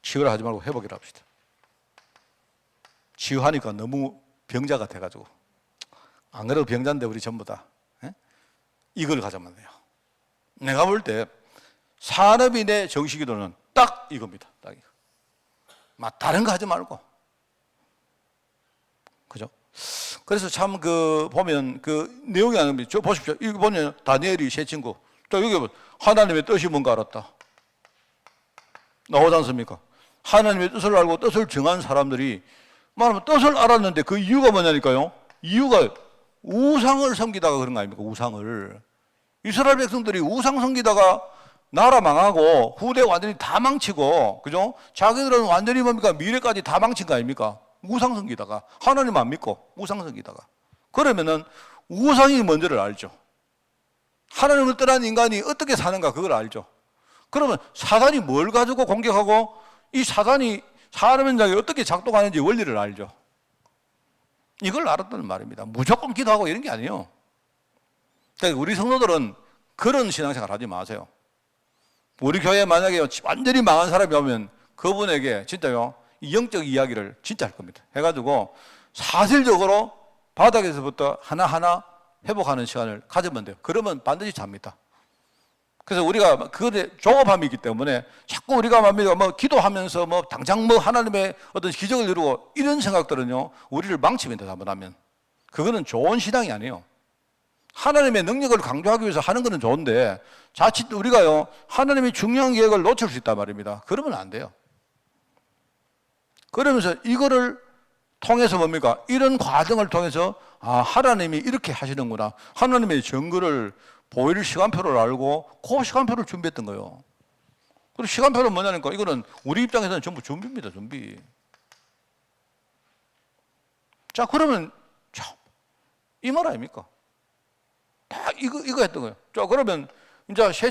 치유를 하지 말고 회복이라 합시다. 치유하니까 너무 병자 같아가지고 안 그래도 병자인데 우리 전부 다 이걸 가져면 돼요. 내가 볼 때 산업인의 정식기도는 딱 이겁니다. 딱 이거. 막 다른 거 하지 말고. 그죠? 그래서 참 보면 내용이 아닙니다. 저 보십시오. 이거 보면 다니엘이 세 친구. 또 여기 하나님의 뜻이 뭔가 알았다. 나오지 않습니까? 하나님의 뜻을 알고 뜻을 정한 사람들이 말하면 뜻을 알았는데 그 이유가 뭐냐니까요. 이유가 우상을 섬기다가 그런 거 아닙니까? 우상을. 이스라엘 백성들이 우상 섬기다가 나라 망하고 후대 완전히 다 망치고, 그죠? 자기들은 완전히 뭡니까? 미래까지 다 망친 거 아닙니까? 우상 섬기다가. 하나님 안 믿고 우상 섬기다가. 그러면은 우상이 뭔지를 알죠. 하나님을 떠난 인간이 어떻게 사는가 그걸 알죠. 그러면 사단이 뭘 가지고 공격하고 이 사단이 사람의 장에 어떻게 작동하는지 원리를 알죠. 이걸 알았다는 말입니다. 무조건 기도하고 이런 게 아니에요. 그러니까 우리 성도들은 그런 신앙생활 하지 마세요. 우리 교회에 만약에 완전히 망한 사람이 오면 그분에게 진짜요, 이 영적 이야기를 진짜 할 겁니다. 해가지고 사실적으로 바닥에서부터 하나하나 회복하는 시간을 가지면 돼요. 그러면 반드시 잡니다. 그래서 우리가 그것에 조급함이 있기 때문에 자꾸 우리가 뭐 기도하면서 뭐 당장 뭐 하나님의 어떤 기적을 이루고 이런 생각들은요, 우리를 망칩니다. 잘못하면. 그거는 좋은 신앙이 아니에요. 하나님의 능력을 강조하기 위해서 하는 것은 좋은데 자칫 우리가요, 하나님의 중요한 계획을 놓칠 수 있단 말입니다. 그러면 안 돼요. 그러면서 이거를 통해서 뭡니까? 이런 과정을 통해서 하나님이 이렇게 하시는구나. 하나님의 증거를 보일 시간표를 알고 그 시간표를 준비했던 거예요. 그리고 시간표는 뭐냐니까 이거는 우리 입장에서는 전부 준비입니다. 준비. 자, 그러면 참 이 말 아닙니까? 다 이거 했던 거예요. 자, 그러면 이제 새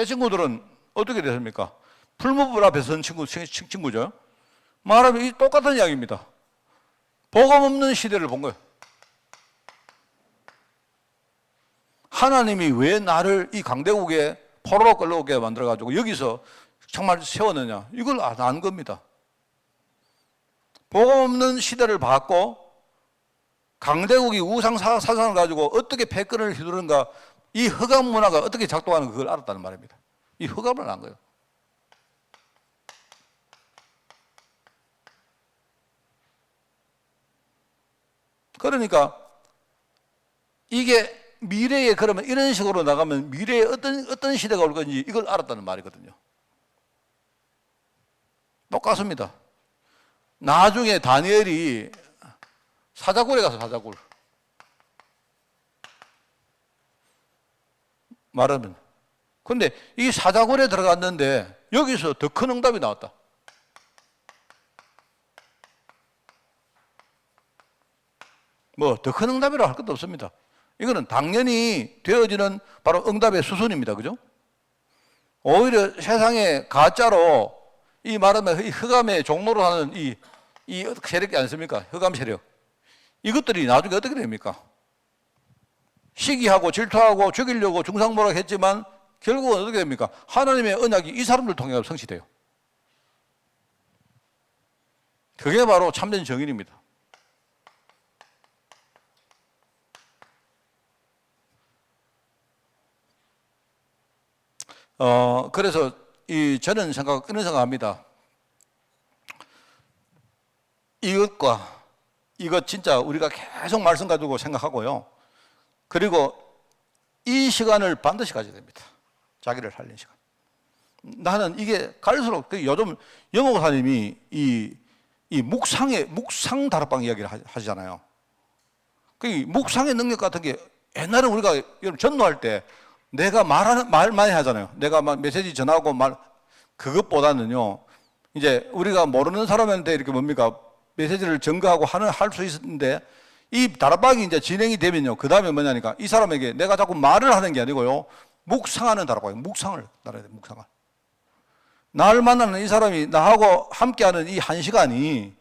친구들은 어떻게 됐습니까? 풀무불 앞에 선 친구죠. 말하면 이 똑같은 이야기입니다. 복음 없는 시대를 본 거예요. 하나님이 왜 나를 이 강대국에 포로로 끌려오게 만들어가지고 여기서 정말 세웠느냐. 이걸 안 겁니다. 복음 없는 시대를 봤고 강대국이 우상 사상을 가지고 어떻게 패권을 휘두르는가, 이 흑암 문화가 어떻게 작동하는가 그걸 알았다는 말입니다. 이 흑암을 안 거예요. 그러니까 이게 미래에 그러면 이런 식으로 나가면 미래에 어떤 시대가 올 건지 이걸 알았다는 말이거든요. 똑같습니다. 나중에 다니엘이 사자굴에 가서 사자굴 말하면, 근데 이 사자굴에 들어갔는데 여기서 더 큰 응답이 나왔다. 뭐 더 큰 응답이라고 할 것도 없습니다. 이거는 당연히 되어지는 바로 응답의 수순입니다. 그죠? 오히려 세상에 가짜로 이 말하면 이 흑암의 종로로 하는 이 세력이 아니습니까? 흑암 세력. 이것들이 나중에 어떻게 됩니까? 시기하고 질투하고 죽이려고 중상모략 했지만 결국은 어떻게 됩니까? 하나님의 언약이 이 사람들 통해 성취돼요. 그게 바로 참된 정인입니다. 그래서 저는 이런 생각합니다. 이것 진짜 우리가 계속 말씀 가지고 생각하고요. 그리고 이 시간을 반드시 가져야 됩니다. 자기를 살리는 시간. 나는 이게 갈수록 요즘 영호 목사님이 이 묵상 다락방 이야기를 하시잖아요. 그 묵상의 능력 같은 게 옛날에 우리가 전도할 때 내가 말 많이 하잖아요. 내가 막 메시지 전하고 그것보다는요. 이제 우리가 모르는 사람한테 이렇게 메시지를 전가하고 할 수 있는데 이 다락방이 이제 진행이 되면요. 그 다음에 뭐냐니까 이 사람에게 내가 자꾸 말을 하는 게 아니고요. 묵상하는 다락방이에요. 묵상을 따라야 돼요. 묵상을. 날 만나는 이 사람이 나하고 함께하는 이 한 시간이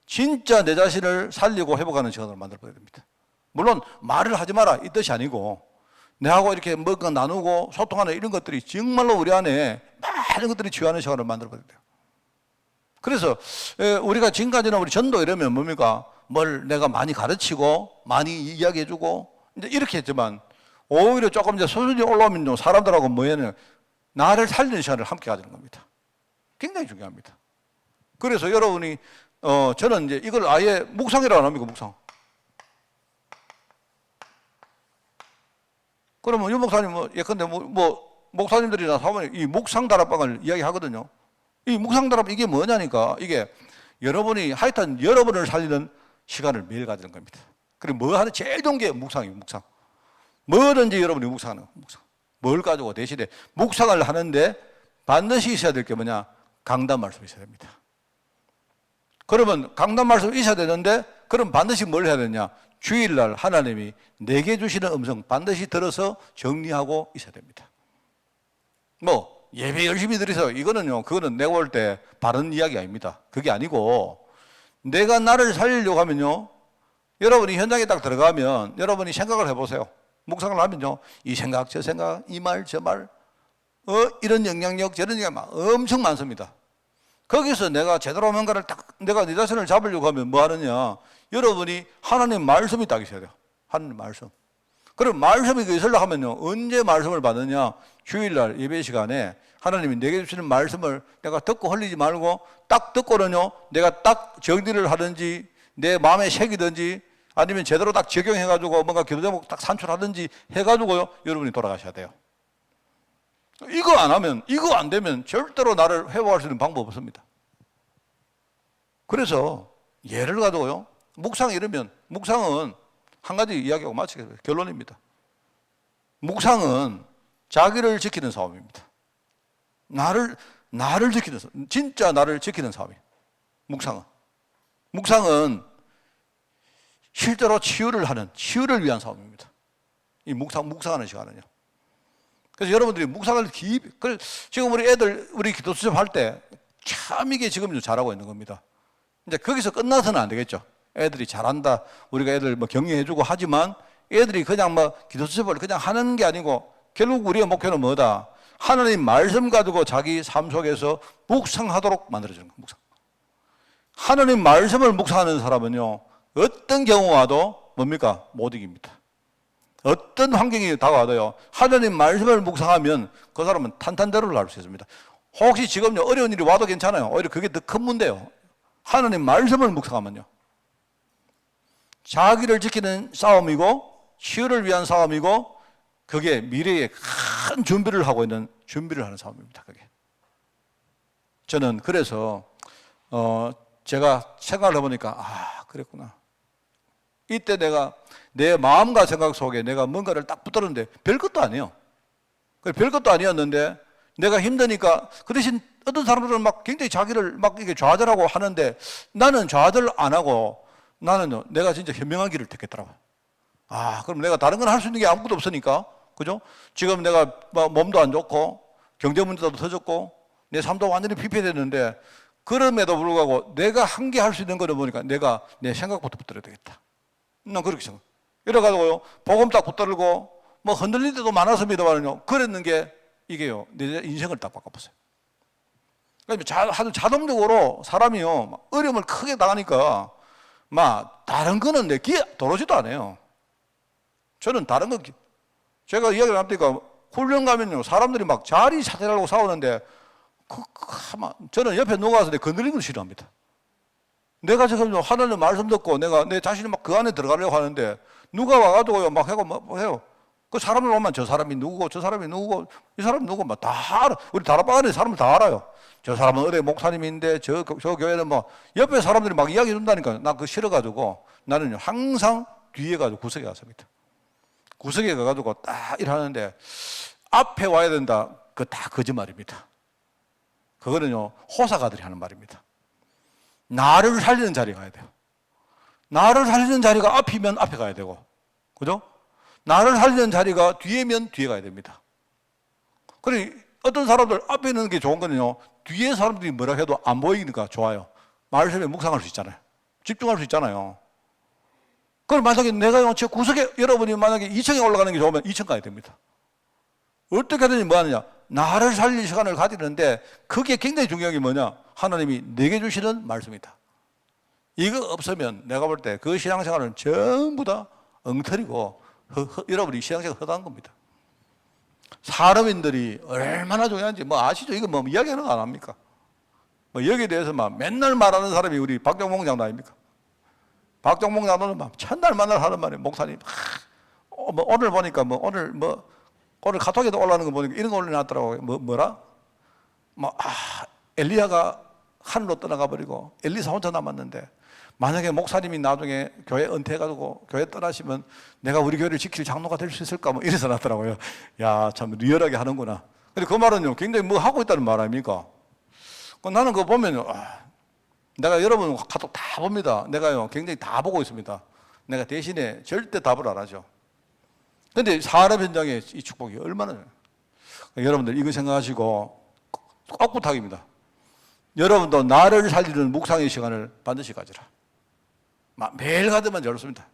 진짜 내 자신을 살리고 회복하는 시간으로 만들어야 됩니다. 물론 말을 하지 마라 이 뜻이 아니고 내하고 이렇게 뭔가 나누고 소통하는 이런 것들이 정말로 우리 안에 많은 것들이 취하는 시간을 만들어야 돼요. 그래서 우리가 지금까지는 우리 전도 이러면 뭡니까? 뭘 내가 많이 가르치고 많이 이야기해주고 이제 이렇게 했지만 오히려 조금 이제 수준이 올라오면 사람들하고 뭐냐면 나를 살리는 시간을 함께 가지는 겁니다. 굉장히 중요합니다. 그래서 여러분이 저는 이제 이걸 아예 묵상이라고 안 합니까? 묵상. 그러면 유 목사님 예컨대 목사님들이나 사모님 이 묵상 다락방을 이야기하거든요. 이 묵상 다락방 이게 뭐냐니까 이게 여러분이 하여튼 여러분을 살리는 시간을 매일 가지는 겁니다. 그리고 뭐 하는 제일 좋은 게 묵상이에요. 묵상. 뭐든지 여러분이 묵상하는 거. 묵상. 뭘 가지고 대신에 묵상을 하는데 반드시 있어야 될 게 뭐냐? 강단 말씀이 있어야 됩니다. 그러면 강단 말씀이 있어야 되는데 그럼 반드시 뭘 해야 되냐? 주일날 하나님이 내게 주시는 음성 반드시 들어서 정리하고 있어야 됩니다. 예배 열심히 드리세요. 그거는 내가 볼 때 바른 이야기 아닙니다. 그게 아니고 내가 나를 살리려고 하면요. 여러분이 현장에 딱 들어가면 여러분이 생각을 해보세요. 묵상을 하면요. 이 생각, 저 생각, 이 말, 저 말, 이런 영향력, 저런 영향력 엄청 많습니다. 거기서 내가 제대로 뭔가를 내가 내 자신을 잡으려고 하면 뭐 하느냐. 여러분이 하나님 말씀이 딱 있어야 돼요. 하나님 말씀. 그럼 말씀이 있으려고 하면요. 언제 말씀을 받느냐. 주일날 예배 시간에 하나님이 내게 주시는 말씀을 내가 듣고 흘리지 말고 딱 듣고는요. 내가 딱 정리를 하든지 내 마음에 새기든지 아니면 제대로 딱 적용해가지고 뭔가 기도 제목 딱 산출하든지 해가지고요. 여러분이 돌아가셔야 돼요. 이거 안 되면 절대로 나를 회복할 수 있는 방법 없습니다. 그래서 예를 가지고요. 묵상은 한 가지 이야기하고 마치겠습니다. 결론입니다. 묵상은 자기를 지키는 싸움입니다. 나를 지키는 싸움. 진짜 나를 지키는 싸움이에요. 묵상은 실제로 치유를 위한 싸움입니다. 이 묵상하는 시간은요. 그래서 여러분들이 묵상을 지금 우리 기도 수첩할 때 참 이게 지금 잘하고 있는 겁니다. 이제 거기서 끝나서는 안 되겠죠. 애들이 잘한다. 우리가 애들 격려해주고 하지만 애들이 그냥 기도 수첩을 그냥 하는 게 아니고 결국 우리의 목표는 뭐다? 하나님 말씀 가지고 자기 삶 속에서 묵상하도록 만들어주는 거예요. 묵상. 하나님 말씀을 묵상하는 사람은요. 어떤 경우 와도 뭡니까? 못 이깁니다. 어떤 환경이 다가와도요. 하나님 말씀을 묵상하면 그 사람은 탄탄대로를 할 수 있습니다. 혹시 지금요 어려운 일이 와도 괜찮아요. 오히려 그게 더 큰 문제예요. 하나님 말씀을 묵상하면요. 자기를 지키는 싸움이고 치유를 위한 싸움이고 그게 미래에 큰 준비를 하는 싸움입니다. 그게. 저는 그래서 제가 생각을 해보니까 그랬구나. 이때 내가 내 마음과 생각 속에 내가 뭔가를 딱 붙들었는데 별것도 아니에요. 별것도 아니었는데 내가 힘드니까 그 대신 어떤 사람들은 굉장히 자기를 이렇게 좌절하고 하는데 나는 좌절 안 하고 나는 내가 진짜 현명한 길을 택했더라고요. 그럼 내가 다른 건 할 수 있는 게 아무것도 없으니까 그죠? 지금 내가 몸도 안 좋고 경제 문제도 터졌고 내 삶도 완전히 피폐됐는데 그럼에도 불구하고 내가 한 개 할 수 있는 거를 보니까 내가 내 생각부터 붙들어야 되겠다. 난 그렇게 생각. 이래가지고요 복음 딱 붙들고 흔들릴 때도 많았습니다만요. 그랬는 게 이게요, 내 인생을 딱 바꿔보세요. 그러니까 자동적으로 사람이요, 막 어려움을 크게 당하니까, 막, 다른 거는 내 귀에 들어오지도 않아요. 저는 다른 거, 제가 이야기를 합니까? 훈련 가면요, 사람들이 막 자리 차지하려고 싸우는데, 저는 옆에 누워서 내 건드리는 걸 싫어합니다. 내가 지금 하나님 말씀 듣고 내 자신이 막 그 안에 들어가려고 하는데, 누가 와가지고요, 막 하고, 뭐 해요. 그 사람을 보면 저 사람이 누구고, 저 사람이 누구고, 이 사람이 누구고, 막 다 알아. 우리 다락방 안에 사람을 다 알아요. 저 사람은 어디 목사님인데, 저 교회는 뭐, 옆에 사람들이 막 이야기해 준다니까. 나 그거 싫어가지고, 나는 항상 뒤에 가지고 구석에 갔습니다. 구석에 가가지고 딱 일하는데, 앞에 와야 된다. 그거 다 거짓말입니다. 그거는요, 호사가들이 하는 말입니다. 나를 살리는 자리에 가야 돼요. 나를 살리는 자리가 앞이면 앞에 가야 되고, 그죠? 나를 살리는 자리가 뒤에면 뒤에 가야 됩니다. 그래, 어떤 사람들 앞에 있는 게 좋은 거는요, 뒤에 사람들이 뭐라 해도 안 보이니까 좋아요. 말씀에 묵상할 수 있잖아요. 집중할 수 있잖아요. 그럼 만약에 내가 저 구석에, 여러분이 만약에 2층에 올라가는 게 좋으면 2층 가야 됩니다. 어떻게든지 뭐 하느냐? 나를 살릴 시간을 가지는데, 그게 굉장히 중요한 게 뭐냐? 하나님이 내게 주시는 말씀이다. 이거 없으면 내가 볼 때 그 신앙생활은 전부 다 엉터리고, 여러분이 신앙생활 허다한 겁니다. 사람인들이 얼마나 중요한지 뭐 아시죠? 이거 뭐 이야기하는 거 안 합니까? 뭐 여기에 대해서 막 맨날 말하는 사람이 우리 박정봉 장로 아닙니까? 박정봉 장로는 막 첫날 만날 하는 말이에요. 목사님, 뭐 오늘 보니까 오늘 카톡에도 올라오는 거 보니까 이런 거 올려놨더라고요. 뭐라? 엘리야가 하늘로 떠나가 버리고 엘리사 혼자 남았는데, 만약에 목사님이 나중에 교회 은퇴해가지고 교회 떠나시면 내가 우리 교회를 지킬 장로가 될 수 있을까? 뭐 이래서 놨더라고요. 야, 참 리얼하게 하는구나. 근데 그 말은요, 굉장히 뭐 하고 있다는 말 아닙니까? 나는 그거 보면요, 내가 여러분 카톡 다 봅니다. 내가요, 굉장히 다 보고 있습니다. 내가 대신에 절대 답을 안 하죠. 근데 사람 현장에 이 축복이 얼마나, 여러분들 이거 생각하시고 꼭 부탁입니다. 여러분도 나를 살리는 묵상의 시간을 반드시 가지라. 매일 가더만 좋습니다.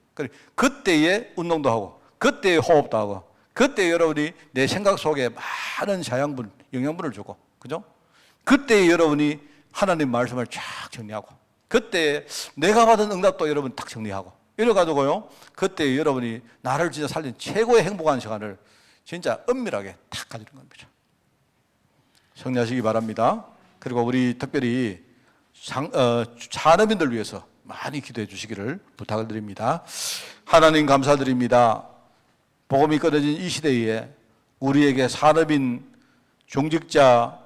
그때에 운동도 하고, 그때에 호흡도 하고, 그때 여러분이 내 생각 속에 많은 영양분을 주고, 그죠? 그때 여러분이 하나님 말씀을 쫙 정리하고, 그때 내가 받은 응답도 여러분 딱 정리하고, 이래가지고요, 그때 여러분이 나를 진짜 살린 최고의 행복한 시간을 진짜 은밀하게 탁 가지는 겁니다. 성리하시기 바랍니다. 그리고 우리 특별히 산업인들 위해서 많이 기도해 주시기를 부탁을 드립니다. 하나님 감사드립니다. 복음이 끊어진 이 시대에 우리에게 산업인, 종직자,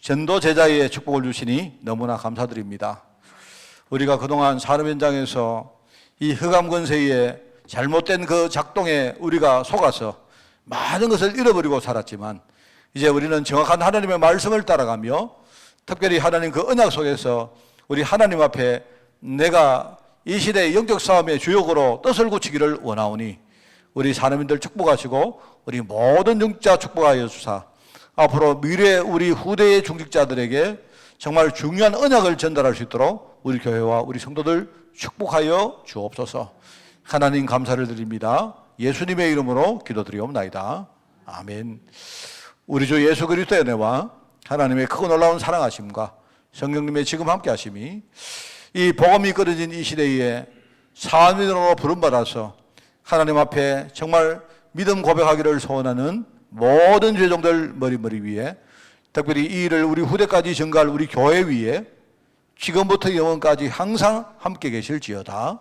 전도 제자의 축복을 주시니 너무나 감사드립니다. 우리가 그동안 산업 현장에서 이 흑암 권세의 잘못된 그 작동에 우리가 속아서 많은 것을 잃어버리고 살았지만, 이제 우리는 정확한 하나님의 말씀을 따라가며 특별히 하나님 그 언약 속에서 우리 하나님 앞에 내가 이 시대의 영적 싸움의 주역으로 뜻을 굳히기를 원하오니, 우리 산업인들 축복하시고 우리 모든 중직자 축복하여 주사, 앞으로 미래 우리 후대의 중직자들에게 정말 중요한 언약을 전달할 수 있도록 우리 교회와 우리 성도들 축복하여 주옵소서. 하나님 감사를 드립니다. 예수님의 이름으로 기도드리옵나이다. 아멘. 우리 주 예수 그리스도의 은혜와 하나님의 크고 놀라운 사랑하심과 성령님의 지금 함께 하심이 이 복음이 끊어진 이 시대에 사민으로 부름받아서 하나님 앞에 정말 믿음 고백하기를 소원하는 모든 죄종들 머리 위에, 특별히 이 일을 우리 후대까지 전가할 우리 교회 위에 지금부터 영원까지 항상 함께 계실지어다.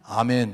아멘.